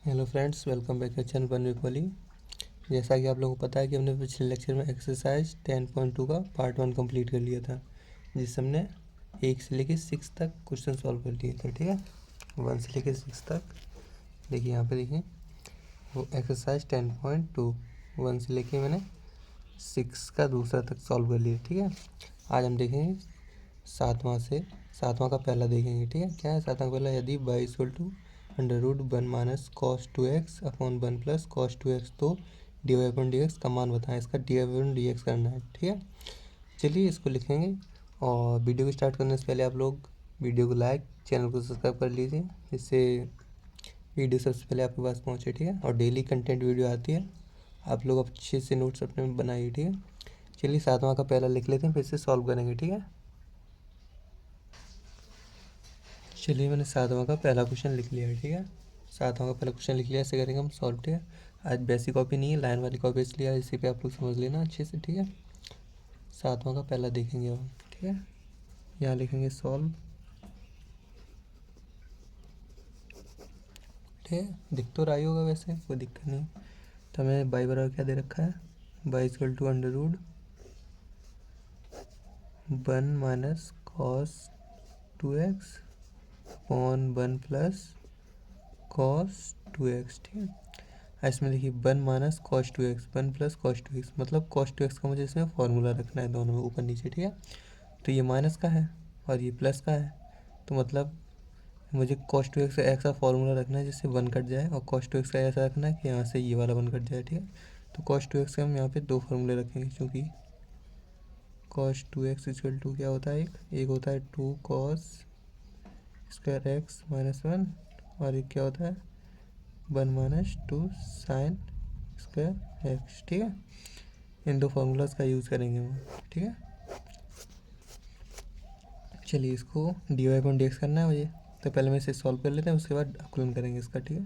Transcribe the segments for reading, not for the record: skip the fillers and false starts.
Hello friends, welcome back to channel बनवी कोहली। जैसा कि आप लोगों को पता है कि हमने पिछले लेक्चर में एक्सरसाइज 10.2 का पार्ट 1 कंप्लीट कर लिया था, जिससे हमने 1 से लेकर 6 तक क्वेश्चन सॉल्व कर लिए थे। ठीक है, 1 से लेकर 6 तक। देखिए यहाँ पे देखिए, वो एक्सरसाइज 10.2 1 से लेके मैंने 6 का दूसरा तक सॉल्व कर लिया। ठीक है, आज हम देखेंगे सातवां का पहला देखेंगे। ठीक है, क्या है सातवां का पहला? यदि y equal to under root 1 minus cos 2x upon 1 plus cos 2x, तो D Y upon D x का मान बताएं। इसका D Y upon D x करना है। ठीक है, चलिए इसको लिखेंगे। और वीडियो को स्टार्ट करने से पहले आप लोग वीडियो को लाइक, चैनल को सब्सक्राइब कर लीजिए, जिससे वीडियो सबसे पहले आपके पास पहुँचे। ठीक है, और डेली कंटेंट वीडियो आती है, आप लोग अच्छे से नोट्स अपने में बनाइए। ठीक है, चलिए सातवां का पहला लिख लेते हैं, फिर से सॉल्व करेंगे। ठीक है, चलिए मैंने सातवां का पहला क्वेश्चन लिख लिया है। ठीक है, सातवां का पहला क्वेश्चन लिख लिया, ऐसे करेंगे हम सॉल्व। ठीक है, आज बेसिक कॉपी नहीं है, लाइन वाली कॉपी इसलिए इसी पे आप लोग समझ लेना अच्छे से। ठीक है, सातवां का पहला देखेंगे हम। ठीक है, यहाँ लिखेंगे सॉल्व। ठीक है, दिख तो रहा ही होगा, वैसे कोई दिक्कत नहीं। तो हमें बाई बराबर क्या दे रखा है? Y equal to under root 1 minus cos 2x upon 1 plus cos 2x। ठीक है, इसमें देखिए 1 minus cos 2x 1 plus cos 2x, मतलब कॉस 2x का मुझे इसमें फॉर्मूला रखना है, दोनों में ऊपर नीचे। ठीक है, तो ये माइनस का है और ये प्लस का है, तो मतलब मुझे कॉस 2x का ऐसा फॉर्मूला रखना है जिससे 1 कट जाए, और कॉस 2x का ऐसा रखना है कि यहाँ से ये वाला 1 कट जाए। ठीक है, तो कॉस 2x के हम यहाँ पे दो फॉर्मूले रखेंगे, क्योंकि कॉस 2x इक्वल टू क्या होता है? एक होता है 2 कॉस स्क्वायर एक्स माइनस 1, और एक क्या होता है? 1 माइनस 2 साइन स्क्वायर एक्स। ठीक है, इन दो फार्मूलाज का यूज़ करेंगे हम। ठीक है, चलिए इसको d Y upon D x करना है मुझे, तो पहले मैं इसे सॉल्व कर लेते हैं, उसके बाद अवकलन करेंगे इसका। ठीक है,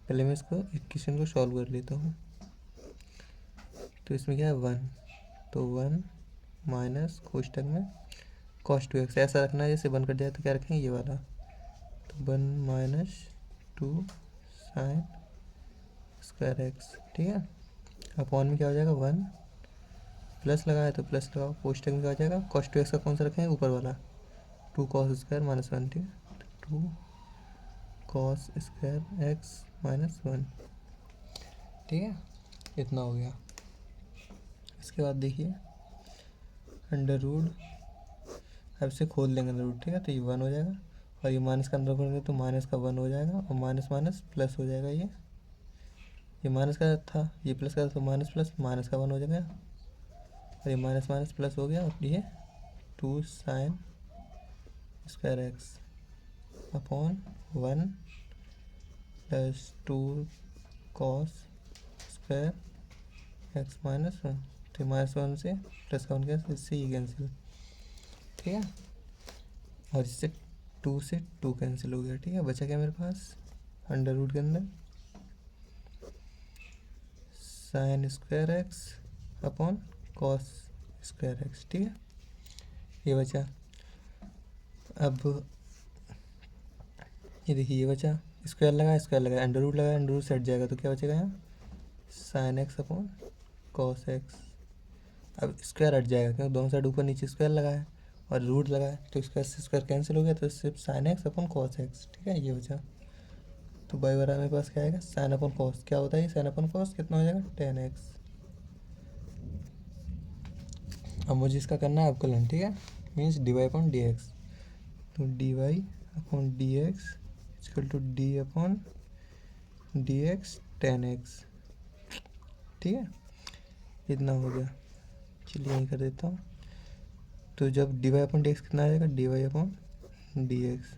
पहले मैं इसको इक्वेशन को सॉल्व कर लेता हूँ। तो इसमें क्या है? 1, तो 1 माइनस कोष्टक में कॉस 2x ऐसा रखना है जैसे 1 कट जाए तो क्या रखेंगे? ये वाला, तो 1 माइनस 2 साइन स्क्वायर एक्स। ठीक है, अपॉन में क्या हो जाएगा? 1 प्लस लगाया तो प्लस लगाओ, कोष्टक में क्या हो जाएगा? कॉस 2x का कौन सा रखेंगे? ऊपर वाला, 2 कॉस स्क्वायर माइनस 1। ठीक है, तो 2 कॉस स्क्वायर एक्स माइनस 1। ठीक है, इतना हो गया। इसके बाद देखिए अंडर रूट, अब इसे खोल लेंगे अंडर रूट। ठीक है, तो ये 1 हो जाएगा, और ये माइनस का अंदर करेंगे तो माइनस का 1 हो जाएगा, और माइनस माइनस प्लस हो जाएगा। ये माइनस का था, ये प्लस का था, तो माइनस प्लस माइनस का 1 हो जाएगा, और ये माइनस माइनस प्लस हो गया, और ये 2 sine square x upon 1 plus 2 cos square x minus 1। तो माइनस 1 से प्लस का 1 क्या, इससे ये कैंसिल। ठीक है, और इससे 2 से 2 कैंसिल हो गया। ठीक है, बचा क्या मेरे पास अंडर रूट के अंदर? Sine square x upon cos square x. ठीक है, ये बचा। अब ये देखिए, ये बचा, स्क्वायर लगाया, अंडर रूट लगाया, अंडर रूट से हट जाएगा, तो क्या बचेगा यहाँ? Sine x upon cos x. अब स्क्वायर हट जाएगा क्योंकि दोनों साइड ऊपर नीचे स्क्वायर लगाया और रूट लगाया, तो स्क्वायर से स्क्वायर कैंसिल हो गया, तो सिर्फ sine x upon cos x. ठीक है, ये बचा। तो बाई बराबर मेरे पास क्या आएगा? Sine upon cos. क्या होता है ये? साइन अपॉन कॉस कितना हो जाएगा? 10x। अब मुझे इसका करना है अवकलन। ठीक है, means D Y upon D X, तो D Y upon D X equal to D upon D x 10x। ठीक है, इतना हो गया। चलिए यहीं कर देता हूँ। तो जब d Y upon D x कितना आ जाएगा? D Y upon D x,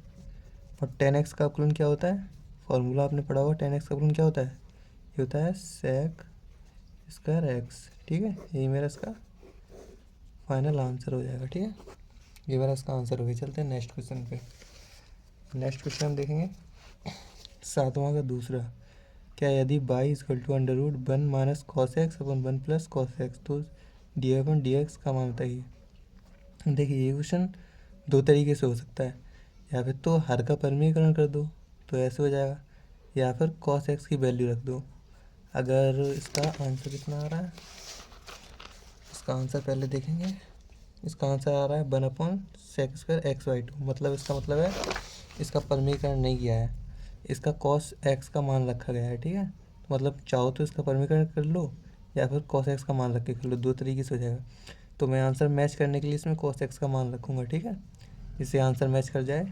और 10x का अवकलन क्या होता है? फॉर्मूला आपने पढ़ा होगा, 10x का अवकलन क्या होता है? ये होता है सेक स्क्वायर एक्स। ठीक है, यही मेरा इसका फाइनल आंसर हो जाएगा। ठीक है, ये मेरा इसका आंसर हो गया। चलते हैं नेक्स्ट क्वेश्चन पे। नेक्स्ट क्वेश्चन हम देखेंगे सातवां का दूसरा। क्या यदि y equal to under root 1 minus cos x upon 1 plus cos x, तो डी अपन डी एक्स का मान बताइए। देखिए ये क्वेश्चन दो तरीके से हो सकता है, या फिर तो हर का परिमीकरण कर दो, तो ऐसे हो जाएगा या फिर कॉस एक्स की वैल्यू रख दो। अगर इसका आंसर कितना आ रहा है, इसका आंसर पहले देखेंगे। इसका आंसर आ रहा है 1/sec² XY2। मतलब इसका मतलब है इसका परमीकरण नहीं किया है, इसका कॉस एक्स का मान रखा गया है, ठीक है। मतलब चाहो तो इसका परमीकरण कर लो या फिर कॉस एक्स का मान रख के कर लो, दो तरीके से हो जाएगा। तो मैं आंसर मैच करने के लिए इसमें कॉस एक्स का मान रखूँगा, ठीक है। इससे आंसर मैच कर जाए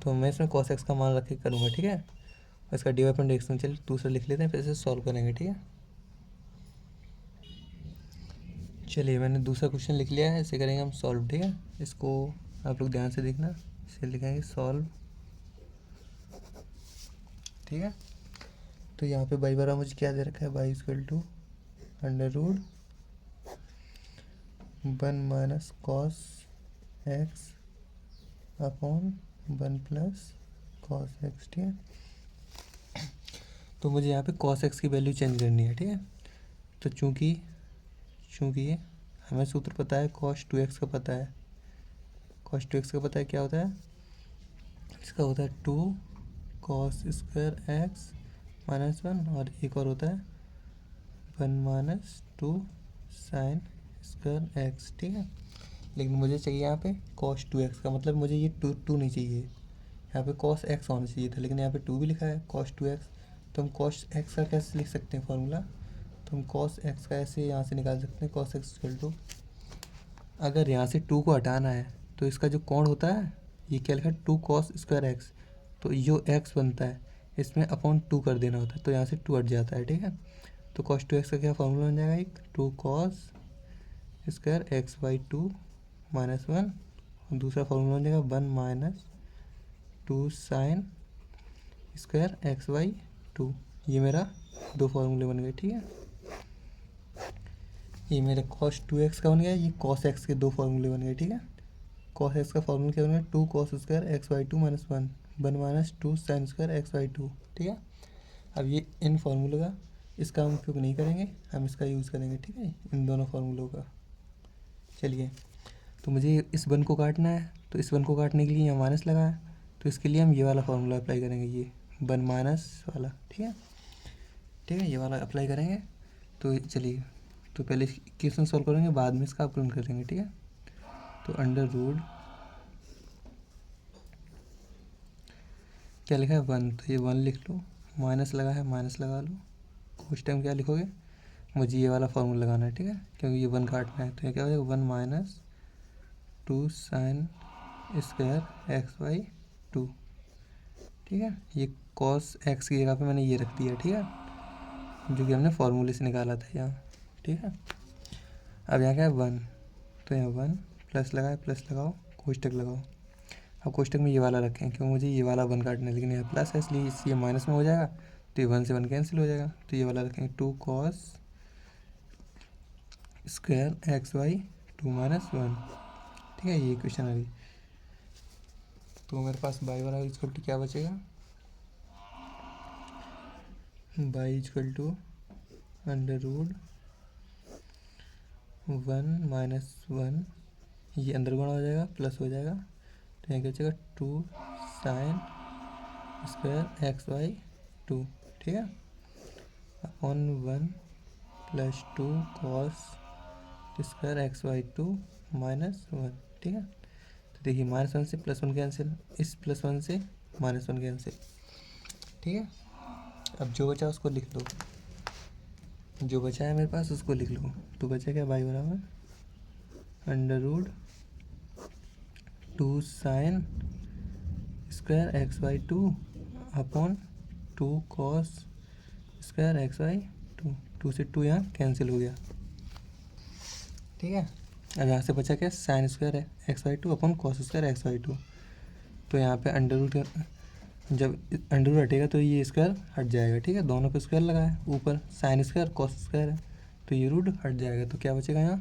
तो मैं इसमें कॉस एक्स का मान रख के करूँगा, ठीक है। और इसका dy अपॉन dx में चलिए दूसरा लिख लेते हैं, फिर इसे सॉल्व करेंगे, ठीक है। चलिए मैंने दूसरा क्वेश्चन लिख लिया है, इसे करेंगे हम सॉल्व, ठीक है। इसको आप लोग ध्यान से देखना, इसे लिखेंगे सॉल्व, ठीक है। तो यहाँ पे बाई बराबर मुझे क्या दे रखा है, y equal to under root 1 minus cos x upon 1 plus cos x, ठीक है। तो मुझे यहाँ पे कॉस एक्स की वैल्यू चेंज करनी है, ठीक है। तो चूँकि हमें सूत्र पता है, cos 2x का पता है, cos 2x का पता है क्या होता है, इसका होता है 2 cos² x -1, और एक और होता है 1 माइनस 2 sin² x, ठीक है। लेकिन मुझे चाहिए यहाँ पे cos 2x का, मतलब मुझे ये टू नहीं चाहिए, यहाँ पे cos x होना चाहिए था, लेकिन यहाँ पे 2 भी लिखा है cos 2x। तो हम cos x का कैसे लिख सकते हैं फॉर्मूला, तो हम cos x का ऐसे यहाँ से निकाल सकते हैं, cos x इक्वल टू, अगर यहाँ से 2 को हटाना है तो इसका जो कोण होता है, ये क्या लिखा है 2 cos² x, तो जो x बनता है इसमें अपॉन 2 कर देना होता है, तो यहाँ से 2 हट जाता है, ठीक है। तो cos 2x का क्या फॉर्मूला बन जाएगा, एक 2 cos² x/2 -1, और दूसरा फॉर्मूला बन जाएगा 1 माइनस 2 sin² x/2। ये मेरा दो फार्मूले बन गए, ठीक है। ये मेरा cos 2x का बन गया, ये cos x के दो फार्मूले बन गए, ठीक है। cos x का फार्मूला क्या बन गया, 2 cos² x/2 -1 1 minus 2 sin² x/2, ठीक है। अब ये इन फार्मूलों का इसका हम उपयोग नहीं करेंगे, हम इसका यूज़ करेंगे, ठीक है, इन दोनों फार्मूलों का। चलिए, तो मुझे इस वन को काटना है, तो इस वन को काटने के लिए यहाँ माइनस लगा है, तो इसके लिए हम ये वाला फार्मूला अप्लाई करेंगे, ये 1 माइनस वाला, ठीक है, ठीक है, ये वाला अप्लाई करेंगे। तो चलिए, तो पहले इक्वेशन सॉल्व करेंगे, बाद में इसका अपलोड करेंगे, ठीक है। तो अंडर रूट क्या लिखा है 1, तो ये 1 लिख लो, माइनस लगा है माइनस लगा लो, कुछ टाइम क्या लिखोगे, मुझे ये वाला फार्मूला लगाना है, ठीक है, क्योंकि ये 1 काटना है, तो ये क्या हो जाएगा 1 माइनस 2 sin² x/2, ठीक है। ये cos x की जगह पे मैंने ये रख दिया, ठीक है, जो कि हमने फार्मूले से निकाला था यहाँ, ठीक है। अब यहाँ क्या है 1, तो यहाँ 1 प्लस लगा है, प्लस लगाओ, कोष्टक लगाओ। अब कोष्टक में ये वाला रखें, क्यों मुझे ये वाला 1 काटना है, लेकिन यहाँ प्लस है इसलिए ये माइनस में हो जाएगा, तो ये 1 से 1 कैंसिल हो जाएगा, तो ये वाला रखेंगे 2 cos² x/2 -1, ठीक है। ये क्वेश्चन अभी, तो मेरे पास बाई वाला इक्वल टू क्या बचेगा, y equal to under root 1 minus 1, ये अंदर गुणा हो जाएगा, प्लस हो जाएगा, तो यहाँ क्या बचेगा 2 sin² x/2, ठीक है, अपॉन 1 प्लस 2 cos² x/2 -1, ठीक है। तो देखिए -1 से +1 कैंसिल, इस +1 से -1 कैंसिल, ठीक है। अब जो बचा उसको लिख लो, जो बचा है मेरे पास उसको लिख लो। तो बचा क्या, बाई बराबर under root 2 sin² x/2 upon 2 cos² x/2, 2 से 2 यहाँ कैंसिल हो गया, ठीक है। अब यहाँ से बचा क्या, sin² x/2 upon cos² x/2। तो यहाँ पे अंडर रूट, जब अंडर रूट हटेगा तो ये स्क्वायर हट जाएगा, ठीक है, दोनों पे स्क्वायर लगा है, ऊपर sin² cos² है, तो ये रूट हट जाएगा, तो क्या बचेगा यहाँ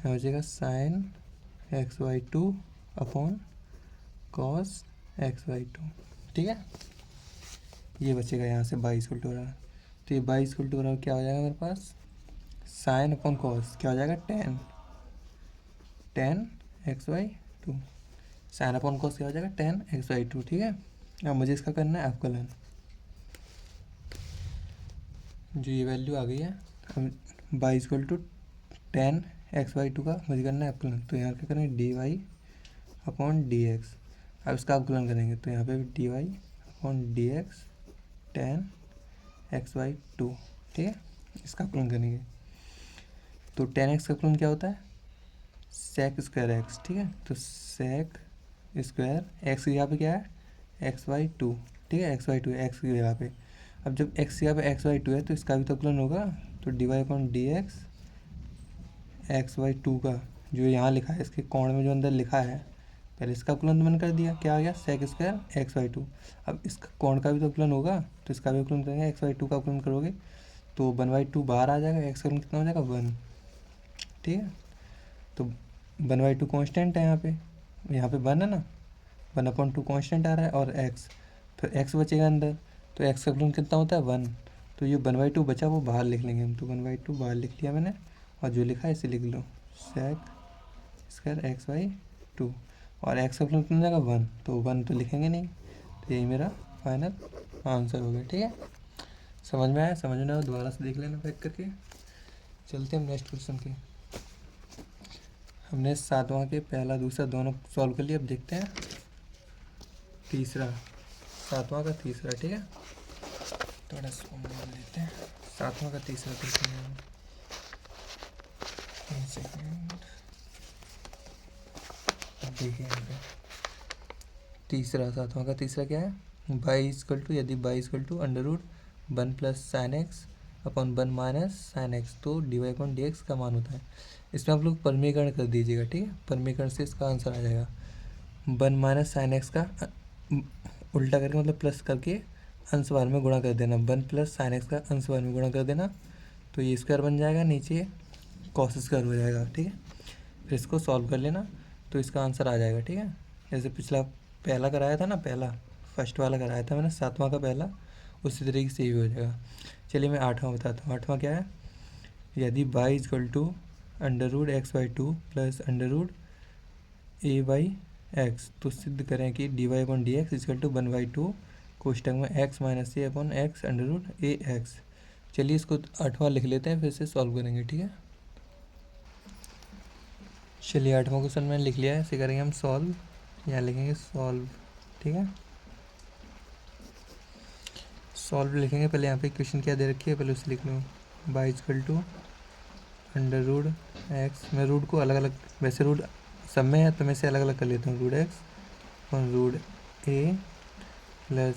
बचेगा sin x/2 upon cos x/2, ठीक है। ये बचेगा यहाँ से 22 उल्टो बराबर, तो ये 22 उल्टो बराबर क्या हो जाएगा मेरे पास, साइन अपॉन कॉस क्या हो जाएगा 10 x/2, साइन अपॉन कॉस क्या हो जाएगा 10 x/2, ठीक है। अब मुझे इसका करना है अवकलन, जो ये वैल्यू आ गई है, हम बाई इक्वल टू 10x/2 का मुझे करना है अपकलन, तो यहाँ क्या करेंगे dy/dx। अब इसका अपकलन करेंगे तो यहाँ पे dy/dx 10x/2, ठीक है। इसका अपकलन करेंगे तो 10x का अपकलन क्या होता है, sec स्क्वायर एक्स, ठीक है। तो sec स्क्वायर एक्स की जगह पे क्या है x/2, ठीक है। x/2 एक्स की जगह पे, अब जब x की जगह पे x/2 है तो इसका भी तो अपकलन होगा, तो dy/dx x/2 का जो यहाँ लिखा है इसके कोण में जो अंदर लिखा है, पहले इसका अपकलन तो मैंने कर दिया, क्या आ गया sec स्क्वायर x/2। अब इसका कोण का भी तो अपकलन होगा, तो इसका भी अपकलन करेंगे, x/2 का अपकलन करोगे तो 1/2 बाहर आ जाएगा, x का अपकलन कितना हो जाएगा 1, ठीक है। तो 1/2 कॉन्स्टेंट है यहाँ पे 1 है ना, 1/2 कॉन्स्टेंट आ रहा है और x, फिर x बचेगा अंदर, तो x का अपकलन कितना होता है 1, तो ये 1/2 बचा वो बाहर लिख लेंगे हम, तो 1/2 बाहर लिख लिया मैंने, और जो लिखा है इसे लिख लो sec स्क्वायर x/2, और x का अपकलन कितना जाएगा 1, तो 1 तो लिखेंगे नहीं, तो यही मेरा फाइनल आंसर हो गया, ठीक है। समझ में आया, समझ में आया दोबारा से देख लेना बैक करके। चलते हैं नेक्स्ट क्वेश्चन के। हमने 7वां के पहला दूसरा दोनों सॉल्व कर लिया, अब देखते हैं तीसरा, 7वां का तीसरा, ठीक है। थोड़ा इसको मोड़ लेते हैं, 7वां का तीसरा देखते हैं, 1 सेकेंड। देखिए यहाँ पे तीसरा, 7वां का तीसरा क्या है, बाई इक्वल टू, यदि y equal to √1 + sin x upon 1 - sin x, तो dy/dx का मान होता है। इसमें आप लोग परमीकरण कर दीजिएगा, ठीक है। परमीकरण से इसका आंसर आ जाएगा 1 - sin x का उल्टा करके, मतलब प्लस करके अंश बार में गुणा कर देना, 1 + sin x का अंश बार में गुणा कर देना, तो ये स्क्वायर बन जाएगा, नीचे कॉस स्क्वायर हो जाएगा, ठीक है। फिर इसको सॉल्व कर लेना तो इसका आंसर आ जाएगा, ठीक है। जैसे पिछला पहला कराया था ना, पहला फर्स्ट वाला कराया था मैंने 7वां का पहला, उसी तरीके से ये हो जाएगा। चलिए मैं 8वां बताता हूँ। 8वां क्या है, यदि y equal to √x/2 + √a/x, तो सिद्ध करें कि dy/dx इक्वल टू 1/2 कोष्टक में x - a/x √ax। चलिए इसको 8वां लिख लेते हैं, फिर से सॉल्व करेंगे, ठीक है। चलिए 8वां क्वेश्चन मैंने लिख लिया है, इसे करेंगे हम सॉल्व, यहाँ लिखेंगे सॉल्व, ठीक है। सॉल्व लिखेंगे, पहले यहाँ पे क्वेश्चन क्या दे रखी है पहले उसे लिख लूँ, y इक्वल टू √x, मैं रूट को अलग अलग, वैसे रूट सब में है तो मैं इसे अलग अलग कर लेता हूँ, √x upon √a plus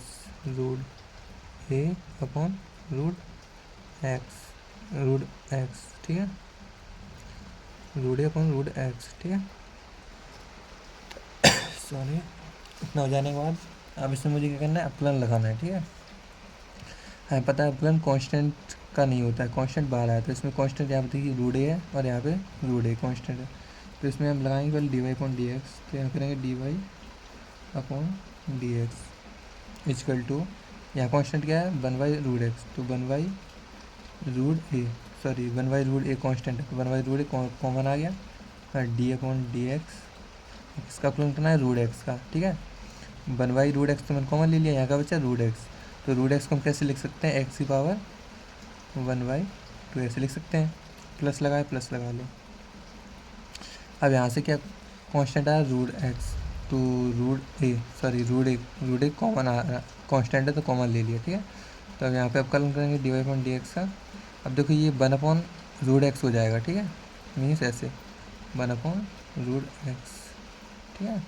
√a upon √x, ठीक है, √a अपॉन √x, ठीक है। सॉरी, इतना हो जाने के बाद अब इसमें मुझे क्या करना है, अपकलन लगाना है, ठीक है। हमें पता है अपकलन कांस्टेंट का नहीं होता है, कांस्टेंट बाहर आया, तो इसमें कांस्टेंट यहाँ पे देखिए √a है और यहाँ पे √a कांस्टेंट है, तो इसमें हम लगाएंगे पहले dy/dx, तो यहाँ करेंगे dy/dx इक्वल टू, यहाँ कांस्टेंट क्या है 1/√x, तो 1/√a, सॉरी 1/√a कांस्टेंट है, तो 1/√a कॉमन आ गया, dy/dx इसका अपकलन करना है √x का, ठीक है। 1/√x तो मैंने कॉमन ले लिया, यहाँ का बचा √x, तो √x को हम कैसे लिख सकते हैं, x की पावर 1/2 ऐसे लिख सकते हैं, प्लस लगाए प्लस लगा लो। अब यहाँ से क्या कांस्टेंट आया √x, तो √a कॉमन आ रहा, कांस्टेंट है तो कॉमन ले लिया, ठीक है। तो अब यहाँ पे अपकलन करेंगे dy/dx का, अब देखो ये 1/√x हो जाएगा, ठीक है, मीन्स ऐसे 1/√x, ठीक है।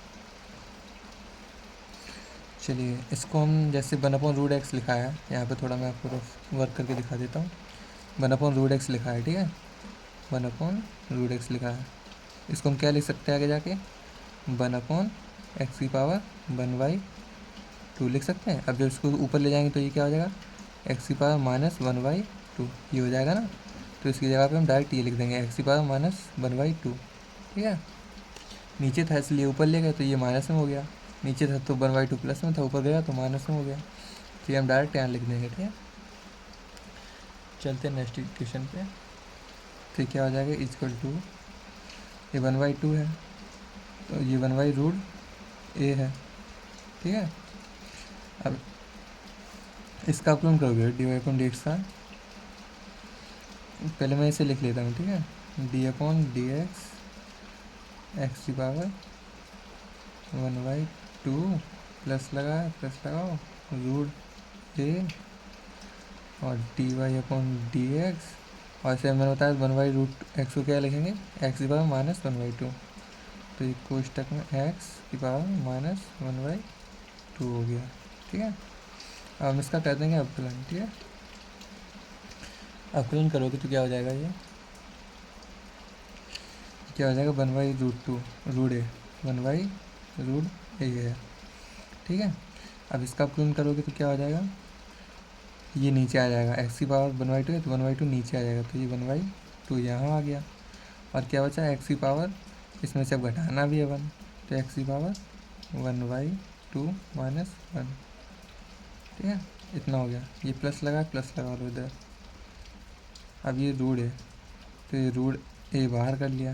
चलिए इसको हम जैसे 1/√x लिखा है, यहाँ पे थोड़ा मैं आपको वर्क करके दिखा देता हूँ, 1/√x लिखा है, ठीक है, 1/√x लिखा है, इसको हम क्या लिख सकते हैं आगे जाके 1/x की पावर 1/2 लिख सकते हैं। अब जब इसको ऊपर ले जाएंगे तो ये क्या हो जाएगा, x की पावर -1/2, ये हो जाएगा ना, तो इसकी जगह पे हम डायरेक्ट ये लिख देंगे x की पावर -1/2, ठीक है। नीचे था इसलिए ऊपर ले गए तो ये माइनस में हो गया, नीचे था तो 1/2 प्लस में था, ऊपर गया तो माइनस में हो गया, तो ये हम डायरेक्ट यहाँ लिख देंगे, ठीक है। चलते हैं नेक्स्ट इक्वेशन पे, फिर क्या हो जाएगा इक्वल टू, ये 1/2 है तो ये 1/√a है, ठीक है। अब इसका अपकलन करोगे dy/dx का, पहले मैं इसे लिख लेता हूँ, ठीक है। डी अपॉन डी एक्स की पावर 1/2 प्लस लगाओ रूट ए और d Y upon D x, और इसे मैंने बताया 1/√x को क्या लिखेंगे, एक्स की पावर -1/2, तो ये कोष्टक में एक्स की पावर -1/2 हो गया, ठीक है। अब हम इसका कर देंगे अवकलन, ठीक है। अवकलन करोगे तो क्या हो जाएगा, ये क्या हो जाएगा 1/√2 रूट ए 1/√a है, ठीक है। अब इसका अवकलन करोगे तो क्या हो जाएगा, ये नीचे आ जाएगा, एक्स की पावर 1/2 है तो 1/2 नीचे आ जाएगा, तो ये 1/2 यहाँ आ गया। और क्या बचा, एक्स की पावर, इसमें से अब घटाना भी है 1, तो एक्स की पावर 1/2 - 1, ठीक है। इतना हो गया, ये प्लस लगा लो इधर। अब ये रूट है तो ये रूट ए बाहर कर लिया,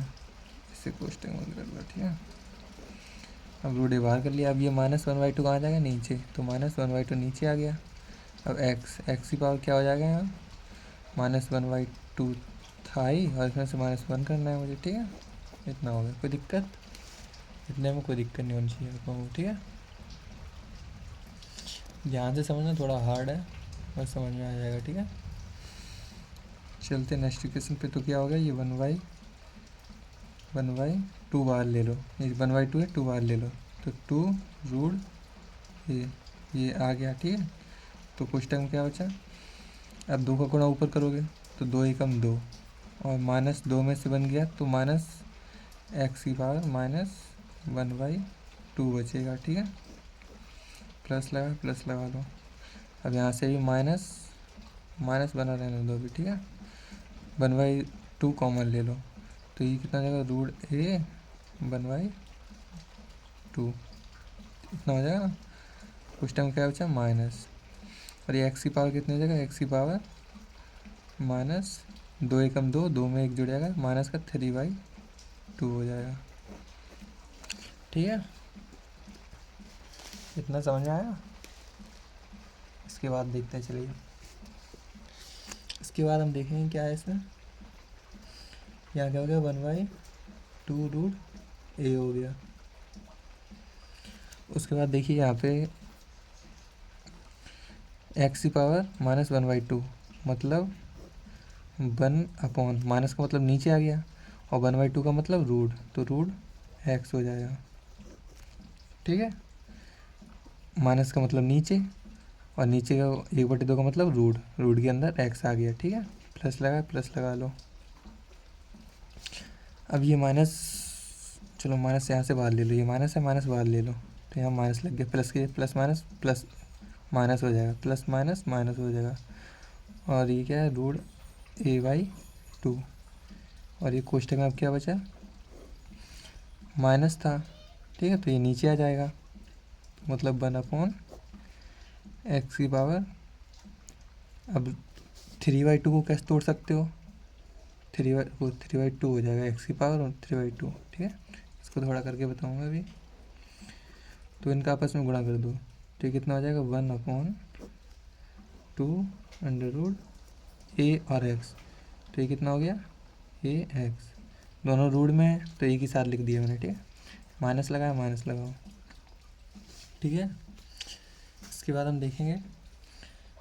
इससे कोष्टक बंद कर लो, ठीक है। अब रूट ए बाहर कर लिया, अब ये -1/2 कहाँ जाएगा, नीचे, तो -1/2 नीचे आ गया। अब एक्स की पावर क्या हो जाएगा यहाँ, -1/2 था ही, और इसमें से -1 करना है मुझे, ठीक है। इतना हो गया, कोई दिक्कत, इतने में कोई दिक्कत नहीं होनी चाहिए आपको, ठीक है। ध्यान से समझना, थोड़ा हार्ड है बस समझ में आ जाएगा, ठीक है। चलते नेक्स्ट इक्वेशन पे, तो क्या होगा, ये 1/2 बाहर ले लो, ये 1/2 है, 2 बाहर ले लो, तो 2 रूट ये आ गया, ठीक है। तो कोष्टक में क्या बचा, अब 2 का गुणा ऊपर करोगे तो 2 एकम 2, और -2 में से बन गया तो माइनस एक्स की पावर -1/2 बचेगा, ठीक है। प्लस लगा लो। अब यहाँ से भी माइनस बना रहने दो अभी, ठीक है। 1/2 कॉमन ले लो, तो ये कितना हो जाएगा, रूट ए 1/2, इतना हो जाएगा ना। उस टाइम क्या बचा, माइनस, और ये एक्स की पावर कितनी हो जाएगा, एक्स की पावर -2 एकम 2, 2 में 1 जुड़ जाएगा, माइनस का 3/2 हो जाएगा, ठीक है। इतना समझ में आया। इसके बाद देखते हैं, चलिए इसके बाद हम देखेंगे क्या है इसमें। यहाँ क्या हो गया, 1/2 रूट ए हो गया। उसके बाद देखिए यहाँ पे एक्स की पावर -1/2, मतलब 1 माइनस का मतलब नीचे आ गया, और 1/2 का मतलब रूट, तो रूट एक्स हो जाएगा, ठीक है। माइनस का मतलब नीचे, और नीचे का 1/2 का मतलब रूट के अंदर एक्स आ गया, ठीक है। प्लस लगा लो। अब ये माइनस, चलो माइनस यहाँ से बाहर ले लो, ये माइनस है, माइनस बाहर ले लो, तो यहाँ माइनस लग गया, प्लस के प्लस माइनस हो जाएगा, प्लस माइनस हो जाएगा, और ये क्या है, रूट a/2, और ये कोष्टक में अब क्या बचा, माइनस था, ठीक है, तो ये नीचे आ जाएगा, मतलब 1/x की पावर, अब 3/2 को कैसे तोड़ सकते हो, 3/2 हो जाएगा, एक्स की पावर और 3/2, ठीक है। इसको थोड़ा करके बताऊंगा अभी, तो इनका आपस में गुणा कर दो, तो कितना हो जाएगा, 1/2 √a और x, तो ये कितना हो गया, ax, दोनों रूट में है तो एक ही साथ लिख दिया मैंने, ठीक है। माइनस लगाओ, ठीक है। इसके बाद हम देखेंगे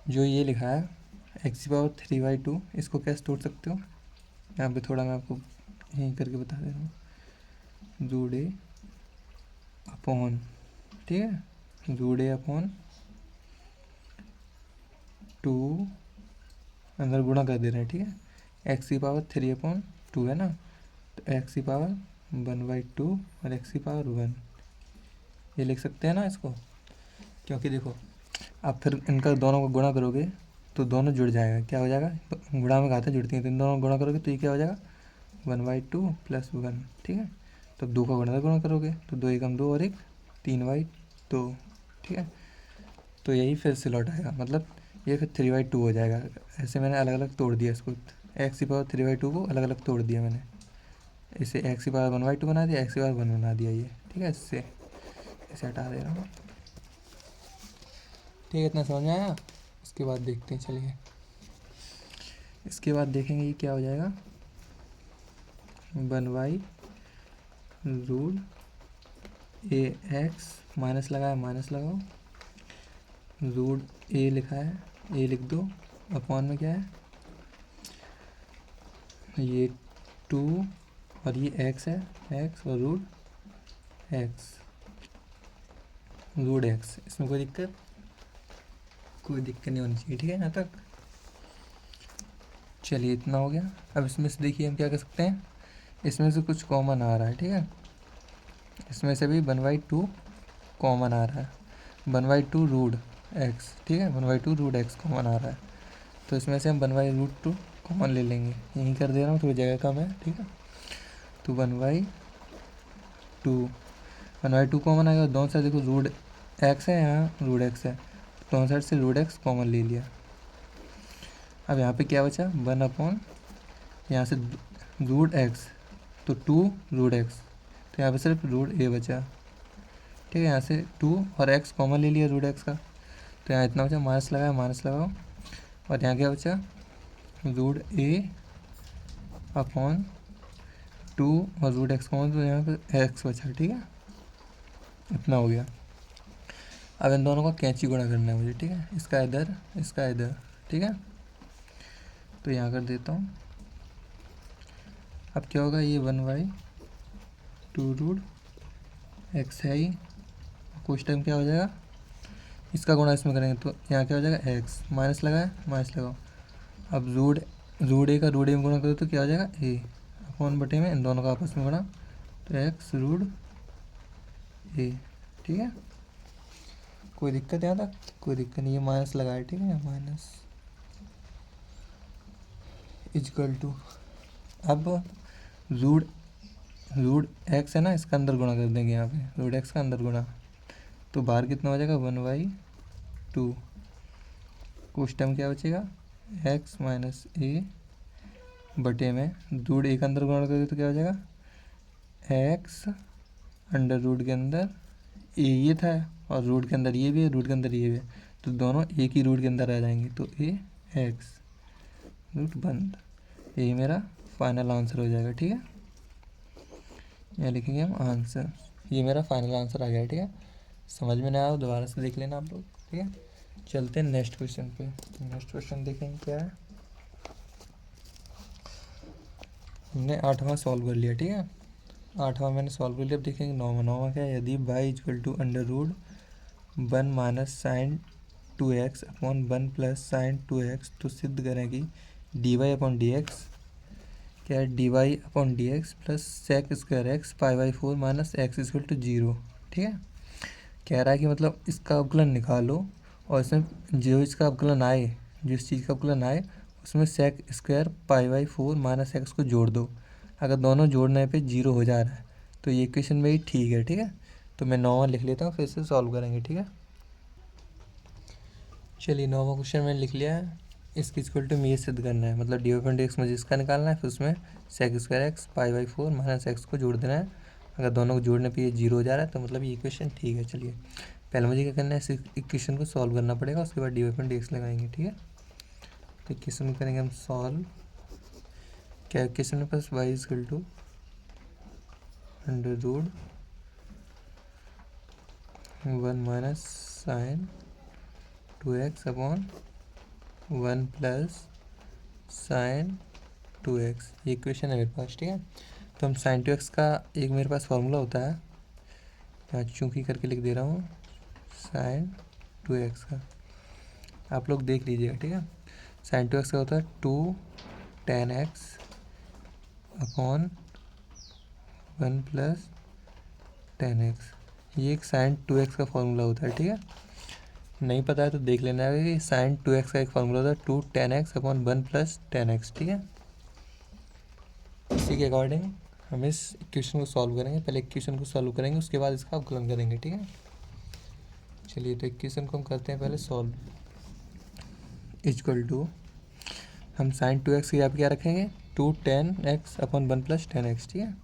जो ये लिखा है एक्स की पावर 3/2, इसको कैसे तोड़ सकते हो, यहाँ पे थोड़ा मैं आपको यहीं करके बता दे रहा हूँ, रूट ए अपॉन, ठीक है, रूट ए अपॉन 2, अंदर गुणा कर दे रहे हैं, ठीक है। एक्स की पावर 3/2 है ना, तो एक्स की पावर 1/2 और एक्स की पावर 1, ये लिख सकते हैं ना इसको, क्योंकि देखो आप फिर इनका दोनों को गुणा करोगे तो दोनों जुड़ जाएगा, क्या हो जाएगा, गुणा में घातें जुड़ती हैं, तो इन दोनों को गुणा करोगे तो ये क्या हो जाएगा, 1/2 + 1, ठीक है। तो 2 का गुणा करोगे तो 2 एकम 2 और 1 3/2, ठीक है। तो यही फिर से लौट आएगा, मतलब ये फिर 3/2 हो जाएगा। ऐसे मैंने अलग अलग तोड़ दिया इसको, एक्स की पावर 3/2 को अलग अलग तोड़ दिया मैंने, इसे एक्स की पावर 1/2 बना दिया, एक्स की पावर 1 बना दिया, ये ठीक है। इससे इसे हटा दे रहा हूँ, ठीक है। इतना समझ में आया। उसके बाद देखते हैं, चलिए इसके बाद देखेंगे ये क्या हो जाएगा, 1/√a x, माइनस लगाया माइनस लगाओ, √a लिखा है, a लिख दो, अपॉन में क्या है ये 2 और ये x है, x और √x, इसमें कोई दिक्कत नहीं होनी चाहिए, ठीक है यहाँ तक। चलिए इतना हो गया। अब इसमें से देखिए हम क्या कर सकते हैं, इसमें से कुछ कॉमन आ रहा है, ठीक है, इसमें से भी 1/2 कॉमन आ रहा है, 1/2√x, ठीक है, 1/2√x कॉमन आ रहा है, तो इसमें से हम 1/√2 कॉमन ले लेंगे, यहीं कर दे रहा हूँ, थोड़ी जगह कम है, ठीक है। तो 1/2 कॉमन आएगा, दोनों साइड देखो √x है, यहाँ √x है, दोनों साइड से √x कॉमन ले लिया। अब यहाँ पे क्या बचा, 1/, यहाँ से √x तो 2√x, तो यहाँ पे सिर्फ √a बचा, ठीक है, यहाँ से 2 और x कॉमन ले लिया √x का, तो यहाँ इतना बचा, माइनस लगाया माइनस लगाओ, और यहाँ क्या बचा, √a/2 और √x कॉमन, तो यहाँ पे x बचा, ठीक है, इतना हो गया। अब इन दोनों का कैंची गुणा करना है मुझे, ठीक है, इसका इधर ठीक है, तो यहाँ कर देता हूँ। अब क्या होगा, ये 1/2√x है ही, कुछ टाइम क्या हो जाएगा, इसका गुणा इसमें करेंगे तो यहाँ क्या हो जाएगा, x, माइनस लगाया माइनस लगाओ, अब √a का √a में गुणा करो तो क्या हो जाएगा, a, अपॉन बटे में इन दोनों का आपस में गुणा, तो x√a, ठीक है, कोई दिक्कत यहाँ तक, कोई दिक्कत नहीं, ये माइनस लगाया, ठीक है, माइनस इजकल टू, अब √x है ना, इसका अंदर गुणा कर देंगे, यहाँ पे √x का अंदर गुणा, तो बाहर कितना हो जाएगा, 1/2, कुछ टाइम क्या बचेगा, x माइनस a बटे में √a का अंदर गुणा कर दे तो क्या हो जाएगा, x अंडर रूट के अंदर a ये था, और रूट के अंदर ये भी है, रूट के अंदर ये भी है, तो दोनों एक ही रूट के अंदर आ जाएंगे, तो x रूट बंद, यही मेरा फाइनल आंसर हो जाएगा, ठीक है, यहाँ लिखेंगे हम आंसर, ये मेरा फाइनल आंसर आ गया, ठीक है। समझ में ना आया दोबारा से देख लेना आप लोग, ठीक है। चलते हैं नेक्स्ट क्वेश्चन पे, नेक्स्ट क्वेश्चन देखेंगे क्या है, हमने 8वां सॉल्व कर लिया, ठीक है, 8वां मैंने सॉल्व कर लिया। अब देखेंगे 9वां क्या है, यदि y equal to √1 minus sine 2x upon 1 plus sine 2x, तो सिद्ध करें कि dy/dx क्या है, dy/dx plus sec square X π/4 minus x equal to 0, ठीक है। कह रहा है कि मतलब इसका अवकलन निकालो, और इसमें जो इसका अवकलन आए, जिस चीज़ का अवकलन आए उसमें सेक स्क्वायर π/4 माइनस एक्स को जोड़ दो, अगर दोनों जोड़ने पे 0 हो जा रहा है तो ये इक्वेशन मेरी ठीक है, ठीक है। तो मैं 9वां लिख लेता हूँ, फिर से सॉल्व करेंगे, ठीक है। चलिए 9वां क्वेश्चन मैंने लिख लिया है, इसकी इक्वल टू में ये सिद्ध करना है, मतलब dy/dx मुझे इसका निकालना है, फिर उसमें sec square X π/4 minus X को जोड़ देना है, अगर दोनों को जोड़ने पे ये 0 हो जा रहा है तो मतलब ये इक्वेशन ठीक है। चलिए पहले मुझे क्या करना है, इस इक्वेशन को सॉल्व करना पड़ेगा, उसके बाद dy/dx लगाएंगे, ठीक है। तो इक्वेशन करेंगे हम सॉल्व, क्या इक्वेशन में पास y equal to √1 minus sine 2x upon 1 plus sine 2x, ये इक्वेशन है मेरे पास, ठीक है। तो हम साइन 2x का एक मेरे पास फार्मूला होता है, यहाँ चूंकि करके लिख दे रहा हूँ, साइन 2x का आप लोग देख लीजिएगा, ठीक है। साइन 2x का होता है 2 tan x upon 1 plus tan x, ये एक साइन 2x का फार्मूला होता है, ठीक है। नहीं पता है तो देख लेना है कि साइन 2x का एक फार्मूला होता है 2 tan x upon 1 plus tan x, ठीक है। इसी के अकॉर्डिंग हम इस इक्वेशन को सॉल्व करेंगे, पहले इक्वेशन को सॉल्व करेंगे, उसके बाद इसका अवकलन करेंगे, ठीक है। चलिए तो इक्वेशन को हम करते हैं पहले सॉल्व, इक्वल टू हम साइन 2x की यहाँ पे क्या रखेंगे, 2 tan x upon 1 plus tan x, ठीक है।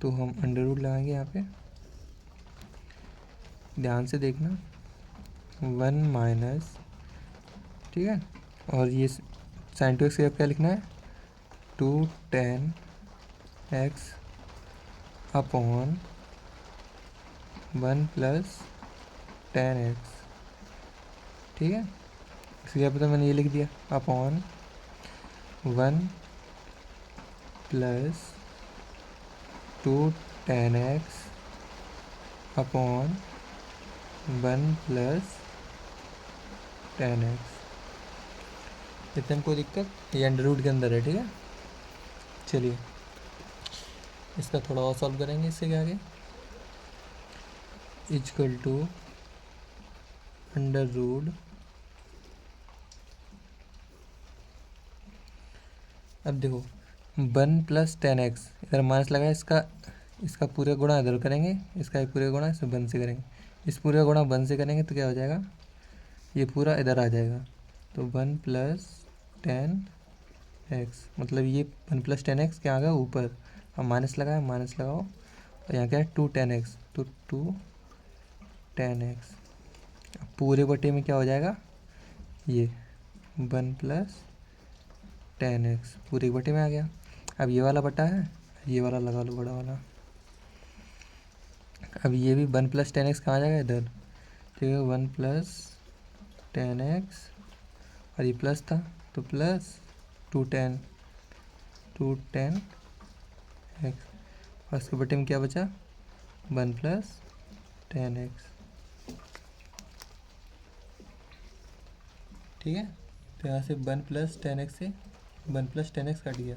तो हम अंडर रूट लगाएंगे यहाँ पे, ध्यान से देखना, 1 माइनस, ठीक है, और ये साइन 2x की जगह क्या लिखना है, 2 tan x upon 1 plus tan x, ठीक है। इसकी जगह पे तो मैंने ये लिख दिया upon 1 plus 2 tan x upon 1 plus tan x। इतने में कोई दिक्कत, ये अंडर रूट के अंदर है, ठीक है। चलिए इसका थोड़ा और सॉल्व करेंगे इससे क्या आगे, इक्वल टू अंडर रूट, अब देखो 1 प्लस 10x, इधर माइनस लगा, इसका पूरे गुणा इधर करेंगे, इसका एक पूरे गुणा इसे 1 से करेंगे, इस पूरे गुणा 1 से करेंगे तो क्या हो जाएगा, ये पूरा इधर आ जाएगा, तो 1 प्लस 10x, मतलब ये 1 प्लस 10x क्या आ गया ऊपर, अब माइनस लगाए, माइनस लगाओ, और यहाँ क्या है 2 10x, तो 2 10x, पूरे बटे में क्या हो जाएगा, ये 1 प्लस 10x पूरे बटे में आ गया। अब ये वाला बटा है, ये वाला लगा लो बड़ा वाला, अब ये भी 1 प्लस 10x कहाँ आ जाएगा इधर, ठीक है, 1 प्लस 10x, और ये प्लस था तो प्लस 2 10x, और इसके बटे में क्या बचा, 1 प्लस 10x, ठीक है। तो यहाँ से 1 प्लस 10x से 1 प्लस 10x कट गया,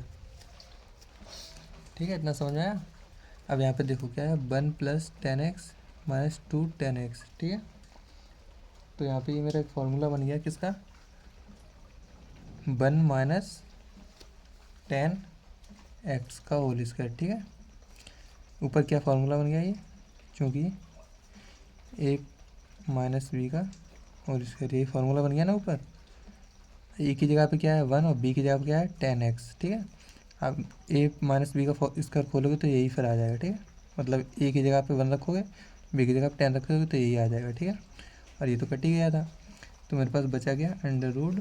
ठीक है, इतना समझ में आया। अब यहाँ पे देखो क्या है, 1 प्लस 10x माइनस 2 10x, ठीक है। तो यहाँ पे ये मेरा एक फॉर्मूला बन गया किसका, 1 माइनस 10x का होल स्क्वायर, ठीक है। ऊपर क्या फार्मूला बन गया ये, क्योंकि एक माइनस बी का होल स्क्वायर, ये फार्मूला बन गया ना ऊपर, ए की जगह पे क्या है 1 और बी की जगह पे क्या है 10x, ठीक है। अब ए माइनस बी का स्क्वायर खोलोगे तो यही फिर आ जाएगा, ठीक है, मतलब ए की जगह पे 1 रखोगे, बी की जगह पे 10 रखोगे तो यही आ जाएगा, ठीक है। और ये तो कट ही गया था, तो मेरे पास बचा गया under root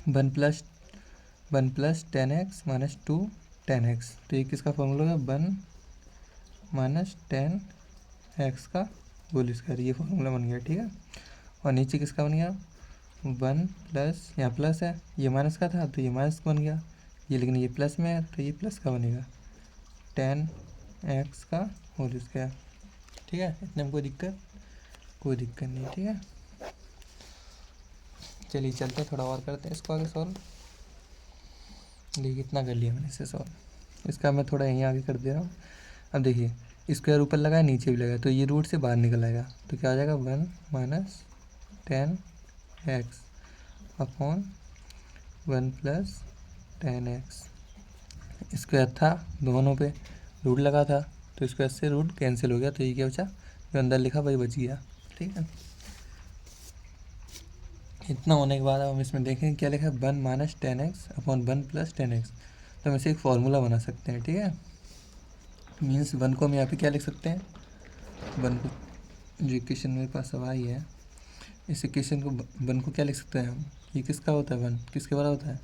1 plus 10x minus 2 10x, तो ये किसका फॉर्मूला है, 1 माइनस 10x का होल स्क्वायर, ये फॉर्मूला बन गया, ठीक है। और नीचे किसका बन गया, 1 प्लस, यहाँ प्लस है, ये माइनस का था तो ये माइनस बन गया, ये लेकिन ये प्लस में है तो ये प्लस का बनेगा, 10x का होल स्क्वायर, ठीक है। इतने में कोई दिक्कत नहीं, ठीक है। चलिए चलते हैं, थोड़ा और करते हैं इसको आगे सॉल्व। देखिए कितना कर लिया मैंने इसे सॉल्व, इसका मैं थोड़ा यहीं आगे कर दे रहा हूँ। अब देखिए स्क्वायर ऊपर लगा है नीचे भी लगा है, तो ये रूट से बाहर निकल आएगा, तो क्या हो जाएगा 1 minus 10x upon 1 plus 10x, square था दोनों पे, रूट लगा था, तो स्क्वायर से रूट कैंसिल हो गया, तो ये क्या बचा, जो अंदर लिखा वही बच गया, ठीक है। इतना होने के बाद अब हम इसमें देखें क्या लिखा है, 1 minus 10x upon 1 plus 10x, तो हम इसे एक फार्मूला बना सकते हैं, ठीक है। मीन्स 1 को हम यहाँ पे क्या लिख सकते हैं, 1 को, जो इक्वेशन मेरे पास अब आई है, इस इक्वेशन को 1 को क्या लिख सकते हैं हम, ये किसका होता है 1, किसके बराबर होता है,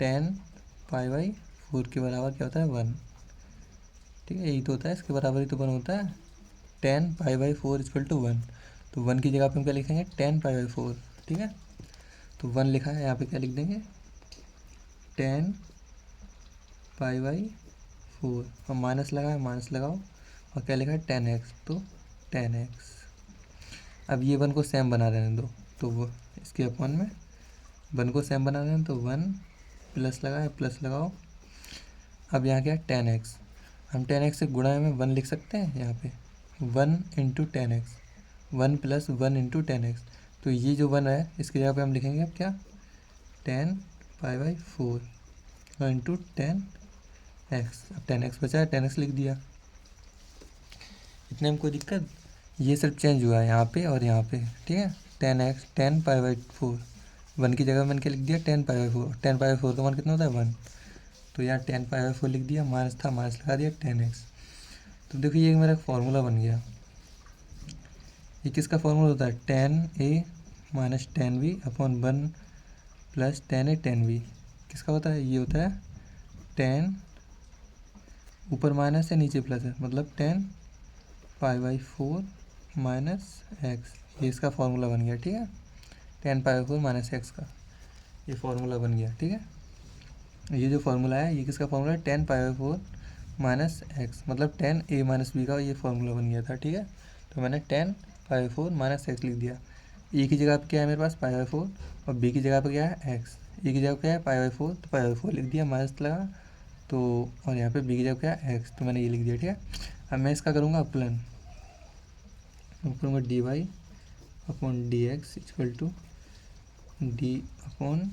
10π/4 के बराबर क्या होता है 1, ठीक है, यही तो होता है, इसके बराबर ही तो 1 होता है, 10π/4 इक्वल टू 1, तो 1 की जगह पे हम क्या लिखेंगे 10π/4, ठीक है। तो 1 लिखा है यहाँ पे क्या लिख देंगे 10π/4, और माइनस लगा है, माइनस लगाओ, और क्या लिखा है 10x, तो 10x। अब ये 1 को सेम बना देने दो, तो वो इसके अपॉन में 1 को सेम बना दें, तो 1 प्लस लगा है, प्लस लगाओ, अब यहाँ क्या है 10x, हम 10x से गुणा में 1 लिख सकते हैं, यहाँ पे 1 into 10x, 1 plus 1 into 10x, तो ये जो 1 है इसकी जगह पे हम लिखेंगे अब क्या 10π/4 इंटू 10x, अब 10x बचा है, 10x लिख दिया, इतने में कोई दिक्कत, ये सिर्फ चेंज हुआ है यहाँ पे और यहाँ पे, ठीक है। 10x 10π/4, 1 की जगह मैंने क्या लिख दिया 10π/4, 10π/4 का मान कितना होता है 1, तो यहाँ 10π/4 लिख दिया, माइनस था माइनस लगा दिया 10x, तो देखो ये मेरा फार्मूला बन गया, ये किसका फार्मूला होता है 10a minus ten v upon 1 plus ten a ten v. किसका होता है? ये होता है टेन, ऊपर माइनस है नीचे प्लस है, मतलब 10 π/4 माइनस एक्स। ये इसका फॉर्मूला बन गया, ठीक है। 10 π/4 माइनस एक्स का ये फॉर्मूला बन गया, ठीक है। ये जो फॉर्मूला है ये किसका फॉर्मूला है? 10 π/4 माइनस एक्स, मतलब 10a माइनस बी का ये फॉर्मूला बन गया था, ठीक है। तो मैंने 10 π/4 माइनस एक्स लिख दिया। ए की जगह पर क्या है मेरे पास? π/4, और बी की जगह पर क्या है? एक्स। ए की जगह पर क्या है? π/4, तो π/4 लिख दिया, माइनस लगा तो, और यहाँ पे बी की जगह क्या है? एक्स, तो मैंने ये लिख दिया, ठीक है। अब मैं इसका करूँगा अपलन, करूँगा D Y upon D X equal to D upon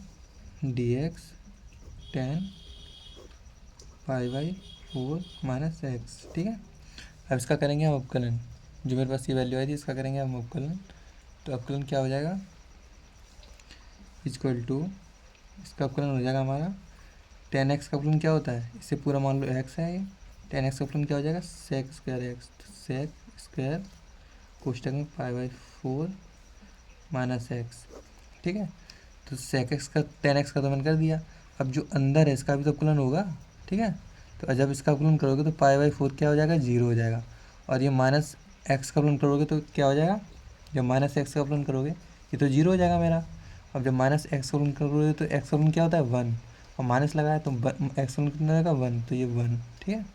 D X 10 π/4 minus X, ठीक है। अब इसका करेंगे हम अवकलन, जो मेरे पास ये वैल्यू आई थी इसका करेंगे हम अवकलन। तो अवकलन क्या हो जाएगा? इक्वल टू, इसका अवकलन हो जाएगा हमारा 10x का अवकलन क्या होता है? इससे पूरा मान लो x है, ये 10x का अवकलन क्या हो जाएगा? Sec square X, sec square कोष्टक में π/4 माइनस एक्स, ठीक है। तो सेक एक्स का 10x का तो मैंने कर दिया। अब जो अंदर है इसका भी तो अवकलन होगा, ठीक है। तो जब इसका अवकलन करोगे तो π/4 क्या हो जाएगा? 0 हो जाएगा। और ये माइनस एक्स का अवकलन करोगे तो क्या हो जाएगा? जब माइनस एक्स का अवकलन करोगे ये तो 0 हो जाएगा मेरा। अब जब माइनस एक्स का अवकलन करोगे तो एक्स का अवकलन क्या होता है? 1, और माइनस लगाया तो एक्स का कितना रहेगा? 1, तो ये 1, ठीक है।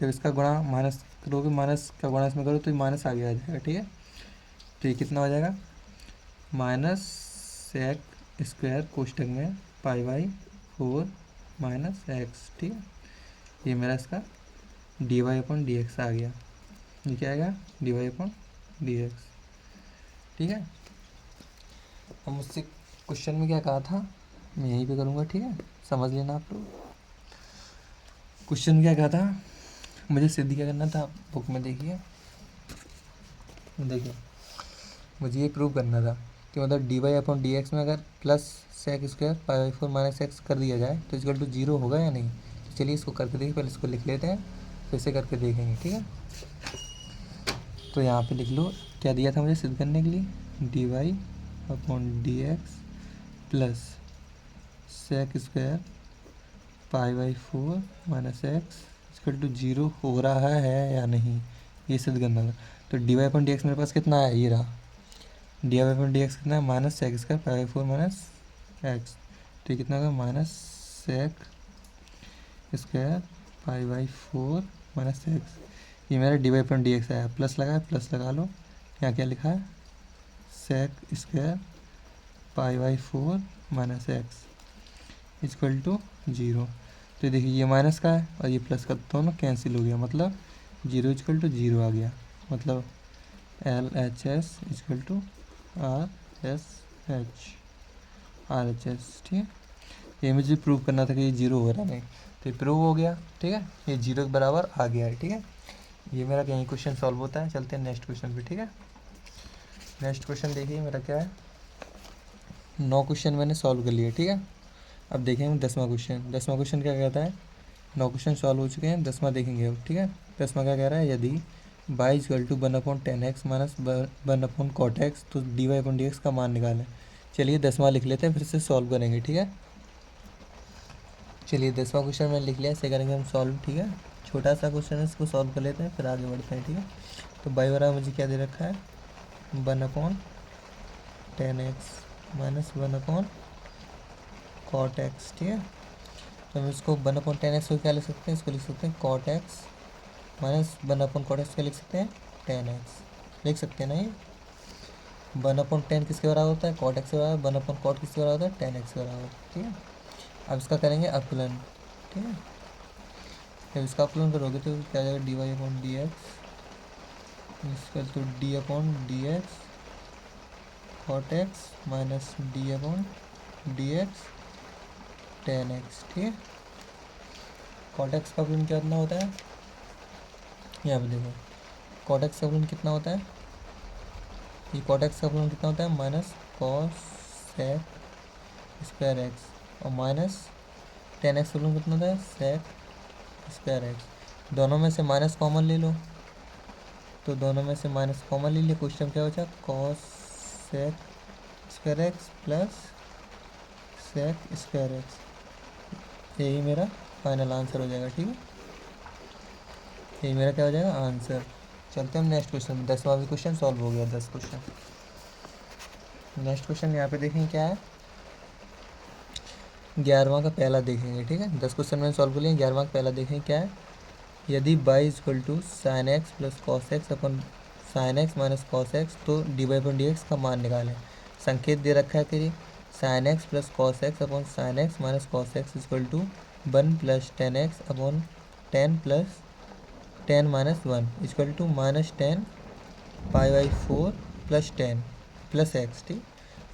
जब इसका गुणा माइनस करोगे, माइनस का गुणा इसमें करो तो माइनस आगे आ जाएगा, ठीक है। तो ये कितना हो जाएगा? माइनस सेक स्क्वायर कोष्टक में π/4 माइनस एक्स, ठीक है। ये मेरा इसका D Y upon D X आ गया। ये क्या आएगा? D Y upon D X, ठीक है। अब मुझसे क्वेश्चन में क्या कहा था, मैं यहीं पे करूँगा, ठीक है, समझ लेना आप लोग। क्वेश्चन में क्या कहा था, मुझे सिद्ध क्या करना था, बुक में देखिए, मुझे ये प्रूव करना था कि मतलब d Y upon D x में अगर plus sec square π/4 minus x कर दिया जाए तो इक्वल टू 0 होगा या नहीं। तो चलिए इसको करके देखिए, पहले इसको लिख लेते हैं फिर से करके देखेंगे, ठीक है। तो यहाँ पे लिख लो क्या दिया था मुझे सिद्ध करने के लिए, d Y upon D x plus sec square π/4 minus x equal to 0 हो रहा है या नहीं, ये सिद्ध करना था। तो D Y upon D x मेरे पास कितना है? ये रहा, d Y upon D x कितना है? Minus sec square π/4 minus x, तो ये कितना होगा? Minus sec square π/4 minus x. ये मेरा d Y upon D x आया, प्लस लगा है, प्लस लगा लो। यहाँ क्या लिखा है? Sec square π/4 minus x equal to 0। तो देखिए ये माइनस का है और ये प्लस का, दोनों कैंसिल हो गया, मतलब 0 इक्वल टू 0 आ गया। मतलब LHS इक्वल टू RSH, ठीक है। ये मुझे प्रूव करना था कि ये 0 हो रहा नहीं, तो ये प्रूव हो गया, ठीक है। ये 0 के बराबर आ गया है, ठीक है। ये मेरा यही क्वेश्चन सॉल्व होता है। चलते हैं नेक्स्ट क्वेश्चन पे, ठीक है। नेक्स्ट क्वेश्चन देखिए मेरा क्या है, 9 क्वेश्चन मैंने सॉल्व कर लिए, ठीक है। अब देखेंगे 10वां क्वेश्चन। 10वां क्वेश्चन क्या कहता है, 9 क्वेश्चन सॉल्व हो चुके हैं, 10वां देखेंगे अब, ठीक है। 10वां क्या कह रहा है, यदि y equal to 1/10x minus 1/cot x तो dy अपॉन डी एक्स का मान निकालें। चलिए 10वां लिख लेते हैं, फिर से सॉल्व करेंगे, ठीक है। चलिए 10वां क्वेश्चन मैंने लिख लिया, इसे करेंगे हम सॉल्व, ठीक है। छोटा सा क्वेश्चन है, इसको सॉल्व कर लेते हैं फिर आगे बढ़ते हैं, ठीक है। तो y बराबर मुझे क्या दे रखा है, 1/10x माइनस 1/cot x, ठीक है। तो हम इसको 1/10x को क्या लिख सकते हैं, इसको लिख सकते हैं cot x minus 1/cot x क्या लिख सकते हैं, 10x लिख सकते हैं ना। ये 1/10 किसके बराबर होता है, cot x के बराबर, 1/cot किसके बराबर होता है, 10x के बराबर, ठीक है। अब इसका करेंगे अवकलन, ठीक है। जब इसका अवकलन करोगे तो क्या जाएगा, d Y upon D x इसका तो d upon D x cot x minus d upon D x 10x, ठीक है। cot x का अवकलन कितना होता है, यहाँ पे देखो cot x का अवकलन कितना होता है, ये cot x का अवकलन कितना होता है, minus cos sec square x और माइनस 10x का अवकलन कितना होता है, sec स्क्वायर एक्स। दोनों में से माइनस कॉमन ले लो, तो दोनों में से माइनस कॉमन ले लिया, क्वेश्चन क्या बचा, cos sec square x plus sec square x, यही मेरा फाइनल आंसर हो जाएगा। ठीक है, यही मेरा क्या हो जाएगा आंसर। चलते हैं हम नेक्स्ट क्वेश्चन। 10वां भी क्वेश्चन सॉल्व हो गया, 10 क्वेश्चन। नेक्स्ट क्वेश्चन यहाँ पे देखेंगे क्या है, 11वां का पहला देखेंगे। ठीक है, 10 क्वेश्चन मैंने सॉल्व कर लिया, 11वां का पहला देखेंगे क्या है। यदि y equal to sine x plus cos x upon sine x minus cos x, तो D y upon d x का मान निकालें। संकेत दे रखा है कि sine x plus cos x upon sine x minus cos x equal to 1 plus ten x upon 10 plus 10 minus 1 equal to minus 10 pi by 4 plus 10 plus x. ठीक,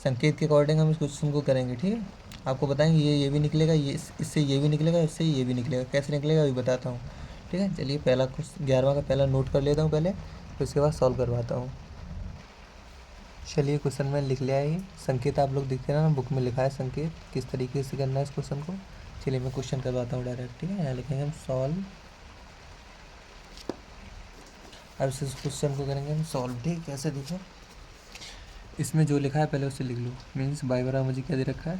संकेत के अकॉर्डिंग हम इस क्वेश्चन को करेंगे। ठीक है, आपको बताएंगे ये भी निकलेगा, ये इससे ये भी निकलेगा, इससे ये भी निकलेगा, कैसे निकलेगा अभी बताता हूँ। ठीक है, चलिए पहला क्वेश्चन 11वां का पहला नोट कर लेता हूँ पहले, फिर उसके बाद सॉल्व करवाता हूँ। चलिए क्वेश्चन में लिख लिया है, संकेत आप लोग देखते ना, बुक में लिखा है संकेत किस तरीके से करना है इस क्वेश्चन को। चलिए मैं क्वेश्चन करवाता हूँ डायरेक्ट। ठीक है, यहाँ लिखेंगे हम सॉल्व, अब इस क्वेश्चन को करेंगे हम सॉल्व। ठीक, कैसे देखो, इसमें जो लिखा है पहले उसे लिख लो। मीन्स बाई बराबर मुझे क्या दे रखा है,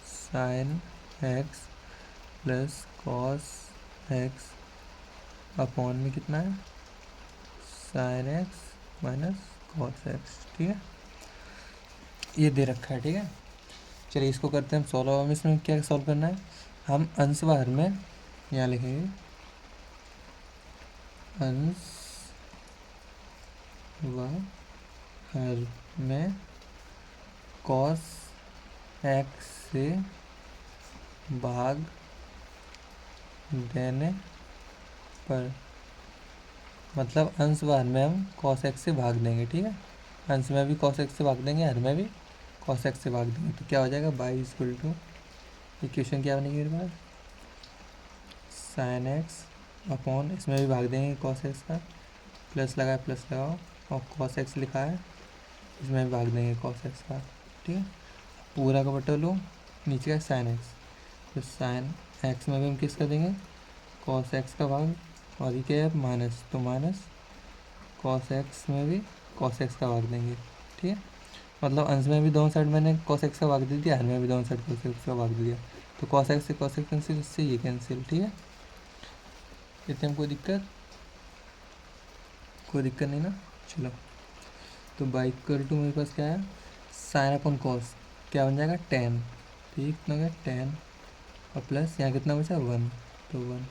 sign x plus cos x upon में कितना है, sign x minus cos x. ठीक है, ये दे रखा है। ठीक है, चलिए इसको करते हैं हम सॉल्व। हम इसमें क्या सॉल्व करना है, हम अंश व हर में यहाँ लिखेंगे अंश व हर में कॉस एक्स से भाग देने पर, मतलब अंश व हर में हम कॉस एक्स से भाग देंगे। ठीक है, अंश में भी कॉस एक्स से भाग देंगे, हर में भी कॉस एक्स से भाग देंगे, तो क्या हो जाएगा बाई इक्वल टू, इक्वेशन क्या बनेगी मेरे पास, साइन एक्स अपॉन इसमें भी भाग देंगे कॉस एक्स का, प्लस लगाए प्लस लगाओ, और कॉस एक्स लिखा है इसमें भी भाग देंगे कॉस एक्स का। ठीक है, पूरा का बटा लो, नीचे का साइन एक्स, तो साइन एक्स में भी हम किस कर देंगे कॉस एक्स का भाग, और ये क्या है माइनस, तो माइनस कॉस एक्स में भी कॉस एक्स का भाग देंगे। ठीक है, मतलब अंश में भी दोनों साइड मैंने कॉस एक्स का भाग दे दिया, हर में भी दोनों साइड कॉस एक्स का भाग दे दिया, तो कॉस एक्स से कॉस एक्स कैंसिल, इससे ये कैंसिल। ठीक है, इतने में कोई दिक्कत नहीं ना। चलो, तो बाई इक्वल टू मेरे पास क्या है, साइन अपॉन कॉस क्या बन जाएगा 10, ठीक, कितना हो गया 10, और प्लस यहाँ कितना बचा 1, तो 1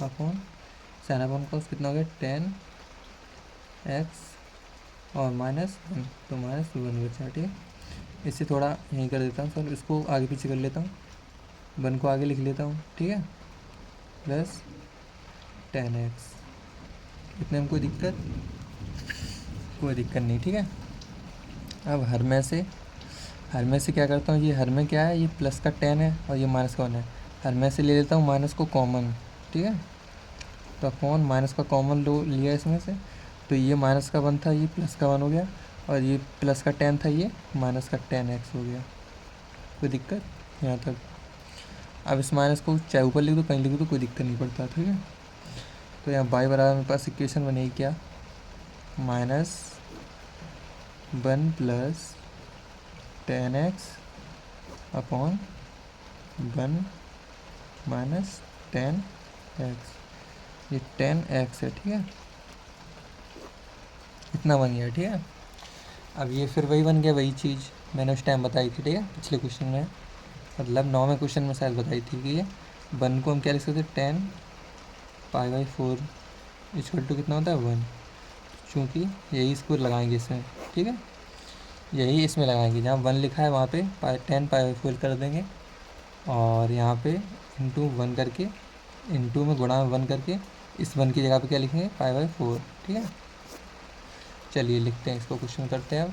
अपॉन साइन अपॉन कॉस कितना हो गया 10 एक्स और माइनस 1, तो माइनस 1 बचा। ठीक है, इससे थोड़ा यहीं कर देता हूँ सर, इसको आगे पीछे कर लेता हूँ, 1 को आगे लिख लेता हूँ। ठीक है, प्लस 10x, इतने में कोई दिक्कत नहीं। ठीक है, अब हर में से क्या करता हूँ, ये हर में क्या है, ये प्लस का 10 है और ये माइनस का 1 है, हर में से ले लेता हूँ माइनस को कॉमन। ठीक है, तो अपॉन माइनस का कॉमन लिया इसमें से, तो ये माइनस का 1 था, ये प्लस का 1 हो गया, और ये प्लस का 10 था, ये माइनस का 10x हो गया। कोई दिक्कत यहाँ तक। अब इस माइनस को चाहे ऊपर लिख दो कहीं लिख दो, कोई दिक्कत नहीं पड़ता। ठीक है, तो यहाँ बाई बराबर मेरे पास इक्वेशन बनेगी क्या, -1 plus 10x upon 1 minus 10x, ये 10x है। ठीक है, इतना बन गया। ठीक है, अब ये फिर वही बन गया, वही चीज़ मैंने उस टाइम बताई थी। ठीक है, पिछले क्वेश्चन में, मतलब 9वें क्वेश्चन में शायद बताई थी कि ये 1 को हम क्या लिख सकते हैं 10 पाई बाई 4 इक्वल टू कितना होता है 1, चूँकि यही इसको लगाएंगे इसमें। ठीक है, यही इसमें लगाएंगे, जहाँ 1 लिखा है वहाँ पे 10 पाई बाई 4 कर देंगे, और यहाँ पे इंटू 1 करके, इंटू में गुणा में 1 करके, इस 1 की जगह पे क्या लिखेंगे पाई बाई 4। ठीक है, चलिए लिखते हैं इसको, क्वेश्चन करते हैं। अब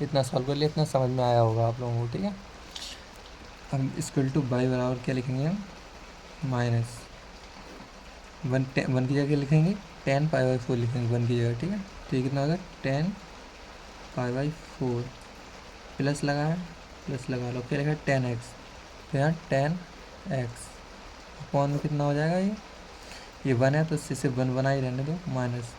इतना सॉल्व कर लिया, इतना समझ में आया होगा आप लोगों को। ठीक है, अब इक्वल टू बाई बराबर क्या लिखेंगे हम, माइनस 1 की जगह लिखेंगे 10 पाई बाई 4 लिखेंगे 1 की जगह। ठीक है, तो ये कितना होगा 10 पाई बाई 4, प्लस लगा लो, क्या लिखा है 10x, तो यहाँ 10x अपॉन में कितना हो जाएगा, ये 1 है तो इससे 1 बना ही रहने दो, माइनस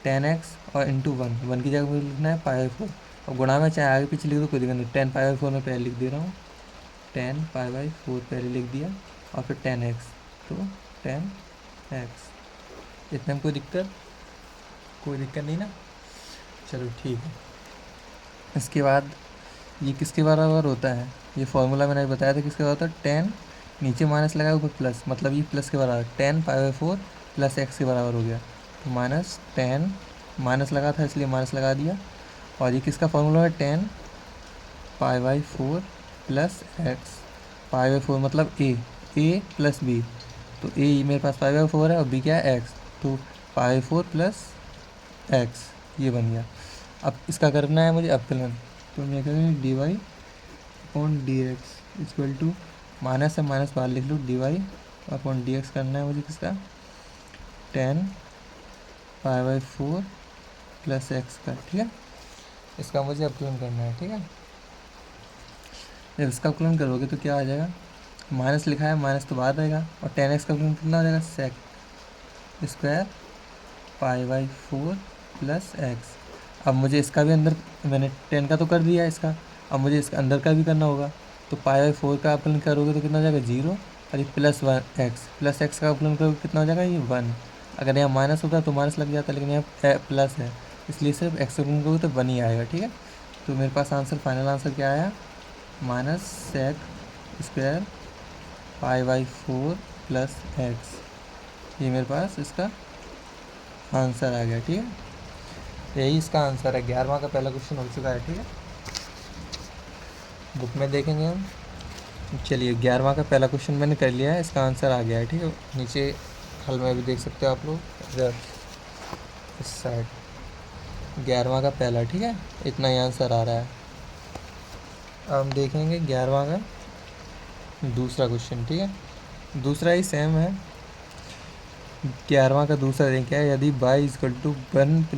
10x और इंटू 1 की जगह मुझे लिखना है पाई बाई 4, अब गुणा में चाहे आगे पीछे लिख दो कोई दिक्कत नहीं। 10π/4 में पहले लिख दे रहा हूँ, 10π/4 पहले लिख दिया और फिर 10x, तो 10x। इतने में कोई दिक्कत नहीं ना। चलो ठीक है। इसके बाद ये किसके बराबर होता है, ये फॉर्मूला मैंने बताया था किसके बराबर होता है। 10 नीचे माइनस लगाया ऊपर प्लस, मतलब ये प्लस के बराबर 10π/4 + x के बराबर हो गया। तो -10 माइनस लगा था इसलिए माइनस लगा दिया। और ये किसका फॉर्मूला है, 10π/4 + x। π/4 मतलब a + b, तो a मेरे पास π/4 है और b क्या है, x, तो π/4 + x ये बन गया। अब इसका करना है मुझे अवकलन, तो मैं करेंगे dy/dx इक्वल टू माइनस से माइनस बाहर लिख लूँ, dy/dx करना है मुझे किसका, 10π/4 + x का। ठीक है, इसका मुझे अवकलन करना है। ठीक है, जब इसका अवकलन करोगे तो क्या आ जाएगा, माइनस लिखा है माइनस तो बाहर रहेगा, और 10x का अवकलन कितना हो जाएगा, sec² π/4 + x। अब मुझे इसका भी अंदर, मैंने 10 का तो कर दिया है इसका, अब मुझे इसका अंदर का भी करना होगा। तो π/4 का अवकलन करोगे तो कितना हो जाएगा, 0, और ये +1x का अवकलन करोगे कितना हो जाएगा, ये 1। अगर यहाँ माइनस होता तो माइनस लग जाता, लेकिन यहाँ प्लस है इसलिए सिर्फ x का अवकलन करोगे तो 1 ही आएगा। ठीक है, तो मेरे पास आंसर, फाइनल आंसर क्या आया, -sec² π/4 + x। ये मेरे पास इसका आंसर आ गया। ठीक है, यही इसका आंसर है। 11वां का पहला क्वेश्चन हो चुका है। ठीक है, बुक में देखेंगे हम। चलिए 11वां का पहला क्वेश्चन मैंने कर लिया है, इसका आंसर आ गया है। ठीक है, नीचे हल में भी देख सकते हो आप लोग, इधर इस साइड 11वां का पहला। ठीक है, इतना ही आंसर आ रहा है। अब हम देखेंगे 11वां का दूसरा क्वेश्चन। ठीक है, दूसरा ही सेम है। 11वां का दूसरा देखें क्या है, यदि y = 1 +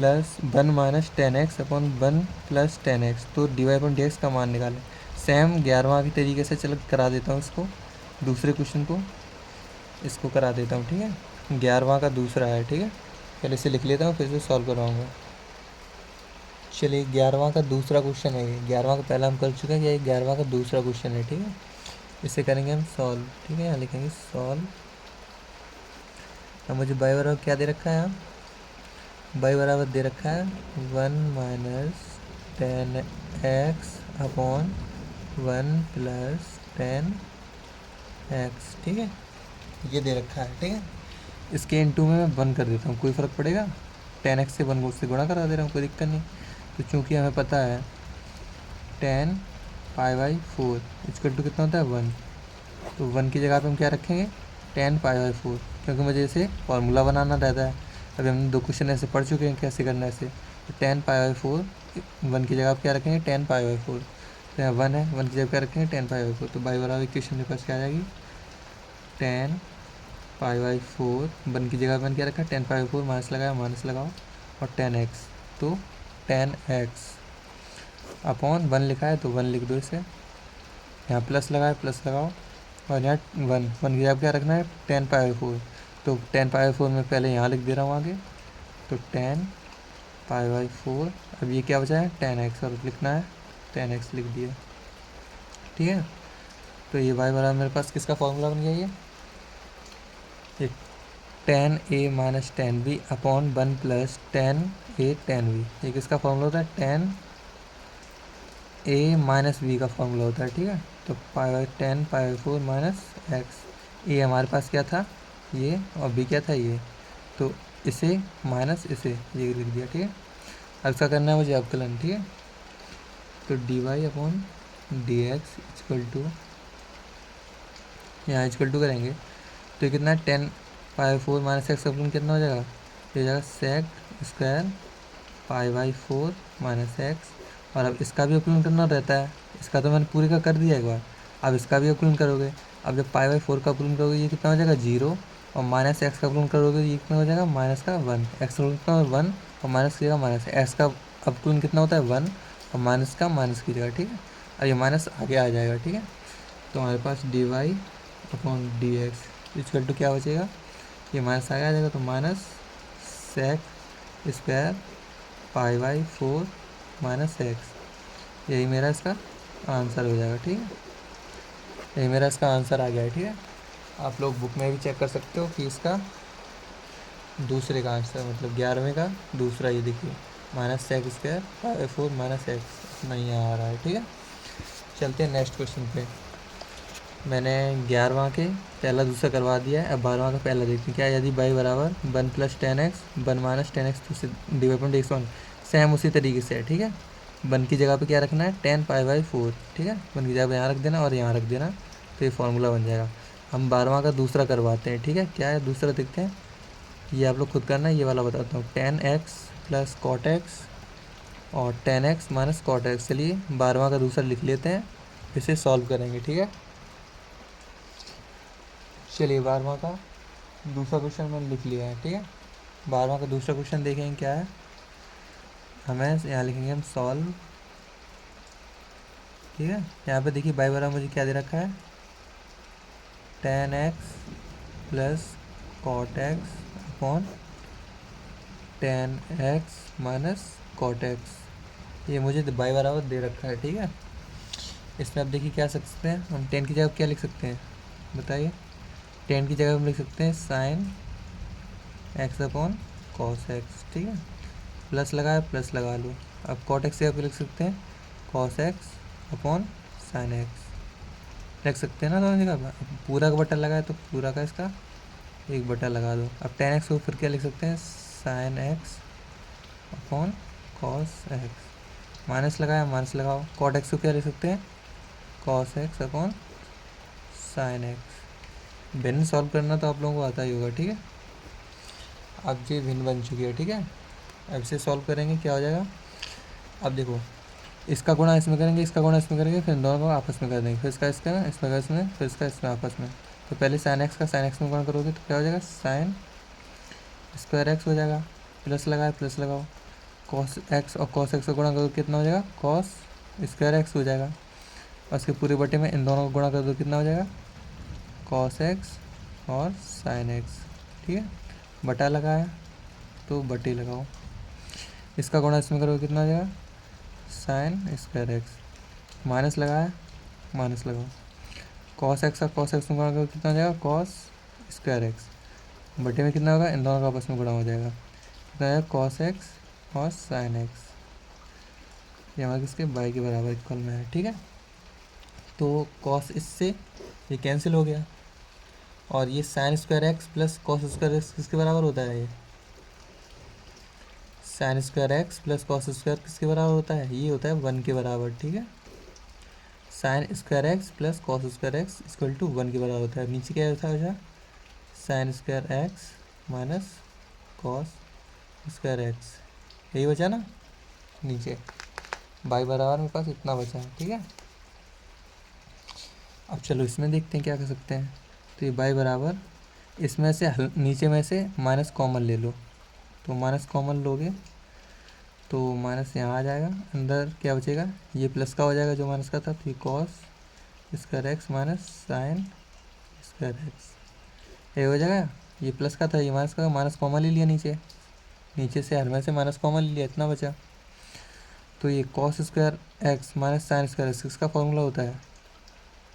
10x / 1 + 10x, तो dy/dx का मान निकालें। सेम 11वां के तरीके से चलो करा देता हूँ इसको, दूसरे क्वेश्चन को इसको करा देता हूँ। ठीक है, 11वां का दूसरा है। ठीक है, पहले इसे लिख लेता हूँ फिर से सॉल्व करवाऊँगा। चलिए 11वां का दूसरा क्वेश्चन है ये, 11वां का पहला हम कर चुके हैं, ये 11वां का दूसरा क्वेश्चन है। ठीक है, इसे करेंगे हम सॉल्व। ठीक है, यहाँ लिखेंगे सॉल्व। अब मुझे y बराबर क्या दे रखा है, यहाँ y बराबर दे रखा है 1 - 10x / 1 + 10x। ठीक है, ये दे रखा है। ठीक है, इसके इनटू में मैं 1 कर देता हूँ, कोई फ़र्क पड़ेगा, 10x से 1 को उससे गुणा करा दे रहा हूँ, कोई दिक्कत नहीं। तो चूँकि हमें पता है 10π/4 इक्वल टू कितना होता है, 1, तो 1 की जगह पे हम क्या रखेंगे, 10π/4, क्योंकि मुझे इसे फार्मूला बनाना रहता है। अभी हमने 2 क्वेश्चन ऐसे पढ़ चुके हैं कैसे करना है इसे। तो 10π/4 1 की जगह पे क्या रखेंगे, 10π/4, तो यहाँ 1 है, 1 की जगह क्या रखेंगे, 10π/4। तो y बराबर इक्वेशन मेरे पास क्या आ जाएगी, 10π/4, 1 की जगह पर क्या रखा है, 10π/4, माइनस लगाया, माइनस लगाओ, और 10x, तो 10x अपॉन 1 लिखा है तो 1 लिख दो इसे, यहाँ प्लस लगाए, प्लस लगाओ, और यहाँ 1 की जगह क्या रखना है, 10π/4, तो 10π/4 में पहले यहाँ लिख दे रहा हूँ आगे, तो 10π/4। अब ये क्या बचा है, 10x, और लिखना है 10x लिख दिया। ठीक है, तो ये y बराबर मेरे पास किसका फॉर्मूला बन गया, ये 10a - 10b upon 1 + 10a 10b। ये किसका फॉर्मूला होता है, 10a - b का फॉर्मूला होता है। ठीक है, तो 10π/4 - x, ए हमारे पास क्या था, ये, और b क्या था, ये, तो इसे माइनस इसे, ये लिख दिया। ठीक है, अब इसका करना है मुझे अवकलन। ठीक है, तो dy/dx इक्वल टू, यहाँ इक्वल टू करेंगे तो ये कितना है, 10π/4 - x का अवकलन कितना हो जाएगा, ये हो जाएगा sec² π/4 - x। और अब इसका भी अवकलन करना रहता है, इसका तो मैंने पूरे का कर दिया एक बार, अब इसका भी अवकलन करोगे। अब जब π/4 का अवकलन करोगे ये कितना हो जाएगा, 0, और -x का अवकलन करोगे ये कितना हो जाएगा, -1। x का अवकलन कितना, 1, और माइनस की जगह माइनस, x का अवकलन कितना होता है, 1, और माइनस का माइनस की जगह। ठीक है, और ये माइनस आगे आ जाएगा। ठीक है, तो हमारे पास dy/dx इक्वल टू क्या बचेगा, ये माइनस आगे आ जाएगा, तो -sec² π/4 - x यही मेरा इसका आंसर हो जाएगा। ठीक है, यही मेरा इसका आंसर आ गया है। ठीक है, आप लोग बुक में भी चेक कर सकते हो कि इसका दूसरे का आंसर मतलब 11वें का दूसरा, ये देखिए -sec² माइनस एक्स नहीं आ रहा है। ठीक है, चलते हैं नेक्स्ट क्वेश्चन पे। मैंने 11वां के पहला दूसरा करवा दिया है, अब 12वां का पहला देखते हैं क्या है। यदि y बराबर 1 + 10x 1 - 10x तो dy/dx1 सेम उसी तरीके से है। ठीक है, 1 की जगह पे क्या रखना है 10π/4। ठीक है, 1 की जगह पे यहाँ रख देना और यहाँ रख देना, तो ये फार्मूला बन जाएगा। हम 12वां का दूसरा करवाते हैं। ठीक है, क्या है दूसरा देखते हैं, ये आप लोग खुद करना है, ये वाला बताता हूँ। 10x + cot x और 10x - cot x। चलिए 12वां का दूसरा लिख लेते हैं, इसे सॉल्व करेंगे। ठीक है, चलिए 12वां का दूसरा क्वेश्चन मैंने लिख लिया है। ठीक है, 12वां का दूसरा क्वेश्चन देखेंगे क्या है। हमें यहाँ लिखेंगे हम सॉल्व। ठीक है, यहाँ पे देखिए y बराबर मुझे क्या दे रखा है 10x + cot x upon 10x - cot x, ये मुझे y बराबर दे रखा है। ठीक है, इसमें अब देखिए क्या सकते हैं हम, 10 की जगह क्या लिख सकते हैं बताइए। 10 की जगह हम लिख सकते हैं sin x upon cos x। ठीक है, प्लस लगाए प्लस लगा लो। अब cot x की जगह पे लिख सकते हैं cos x upon sin x, लिख सकते हैं ना दोनों जगह। अब पूरा का बटा लगाए तो पूरा का इसका एक बटा लगा दो। अब 10x को फिर क्या लिख सकते हैं sin x upon cos x, minus लगाया माइनस लगाओ। cot x को क्या लिख सकते हैं cos x upon sin x। भिन्न सॉल्व करना तो आप लोगों को आता ही होगा। ठीक है, अब ये भिन्न बन चुकी है। ठीक है, अब इसे सॉल्व करेंगे क्या हो जाएगा। अब देखो इसका गुणा इसमें करेंगे, इसका गुणा इसमें करेंगे, फिर इन दोनों को आपस में कर देंगे, फिर इसका इसमें फिर इसका इसमें आपस में। तो पहले sin x का sin x में गुणा करोगे तो क्या हो जाएगा sin² x हो जाएगा। प्लस लगाए प्लस लगाओ, cos x और cos x का गुणा करोगे कितना हो जाएगा cos² x हो जाएगा। और इसके पूरे बटे में इन दोनों को गुणा कर दो कितना हो जाएगा cos x और sin x। ठीक है, बटा लगाया तो बटे लगाओ, इसका गुणा इसमें करोगे कितना हो जाएगा sin² x, माइनस लगाया माइनस लगाओ, cos x और cos x में गुणा करोगे कितना हो जाएगा cos² x, बटे में कितना होगा इन दोनों का आपस में गुणा हो जाएगा, कितना हो जाएगा cos x और sin x। ये हमारे किसके y के बराबर इक्वल में है। ठीक है, तो cos इससे ये कैंसिल हो गया और ये sin² x plus cos² x किसके बराबर होता है, ये sin² x प्लस cos² किसके बराबर होता है, ये होता है 1 के बराबर। ठीक है, sin² x plus cos² x equal to 1 के बराबर होता है। नीचे क्या होता है sin² x minus cos² x, यही बचा ना नीचे, y बराबर मेरे पास इतना बचा है। ठीक है, अब चलो इसमें देखते हैं क्या कर सकते हैं। तो ये y बराबर इसमें से नीचे में से माइनस कॉमन ले लो, तो माइनस कॉमन लोगे तो माइनस यहाँ आ जाएगा, अंदर क्या बचेगा ये प्लस का हो जाएगा जो माइनस का था, तो ये cos² x minus sin² x, ये हो जाएगा। ये प्लस का था ये माइनस का, माइनस कॉमन ले लिया नीचे, नीचे से हर में से माइनस कॉमन ले लिया, इतना बचा। तो ये cos² x minus sin² x किसका फॉर्मूला होता है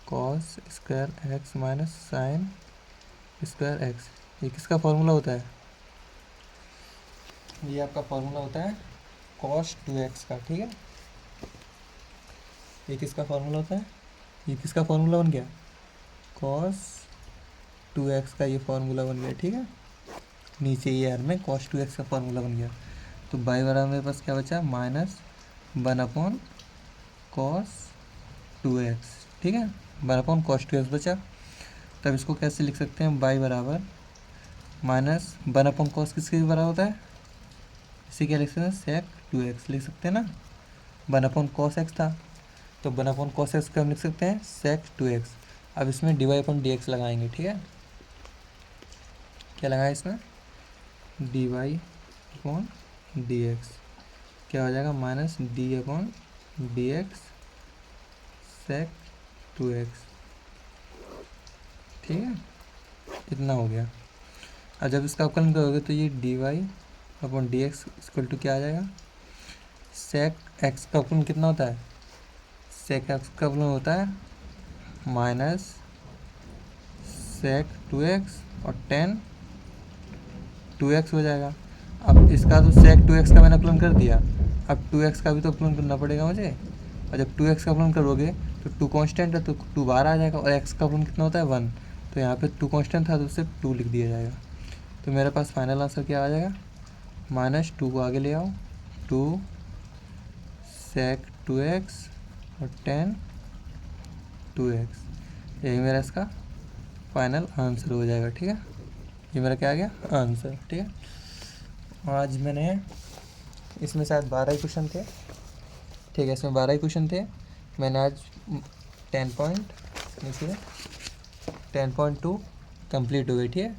cos² x minus sin² x, ये किसका फॉर्मूला होता है, ये आपका फॉर्मूला होता है cos 2x का। ठीक है, ये किसका फॉर्मूला होता है, ये किसका फॉर्मूला बन गया cos 2x का, ये फॉर्मूला बन गया। ठीक है, नीचे ये यार में cos 2x का फॉर्मूला बन गया। तो y बराबर मेरे पास क्या बचा -1/cos 2x। ठीक है, 1/cos 2x बचा। तब इसको कैसे लिख सकते हैं y बराबर -1/cos किसके बराबर होता है, इसे क्या लिख सकते हैं sec 2x लिख सकते हैं ना, 1/cos x था तो 1/cos x का हम लिख सकते हैं sec 2x। अब इसमें dy/dx लगाएंगे। ठीक है, क्या लगाए इसमें dy/dx, क्या हो जाएगा -d/dx sec 2x। ठीक है, इतना हो गया। अब जब इसका अवकलन करोगे तो ये dy/dx इक्वल टू क्या आ जाएगा sec x का अवकलन कितना होता है सेक एक्स का फॉर्मूला होता है माइनस सेक 2x और टेन 2x हो जाएगा। अब इसका तो सेक 2x का मैंने अपलन कर दिया, अब 2x का भी तो अपलन करना पड़ेगा मुझे। और जब 2x का अपलन करोगे तो 2 कांस्टेंट है तो 2 बार आ जाएगा, और x का अपलन कितना होता है 1, तो यहाँ पे 2 कांस्टेंट था तो उससे 2 लिख दिया जाएगा। तो मेरे पास फाइनल आंसर क्या आ जाएगा, -2 को आगे ले आओ, 2 सेक 2x और टेन 2x, यही मेरा इसका फाइनल आंसर हो जाएगा। ठीक है, ये मेरा क्या आ गया आंसर। ठीक है, आज मैंने इसमें शायद 12 ही क्वेश्चन थे। ठीक है, इसमें 12 ही क्वेश्चन थे। मैंने आज 10.2 कंप्लीट हो गई। ठीक है,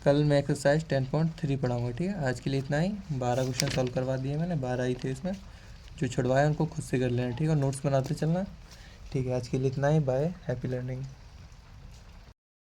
कल मैं एक्सरसाइज 10.3 पढ़ाऊँगा। ठीक है, आज के लिए इतना ही। 12 क्वेश्चन सॉल्व करवा दिए मैंने, 12 ही थे इसमें, जो छुड़वाए उनको खुद से कर लेना। ठीक है, और नोट्स बनाते चलना। ठीक है, आज के लिए इतना ही। Bye, happy learning.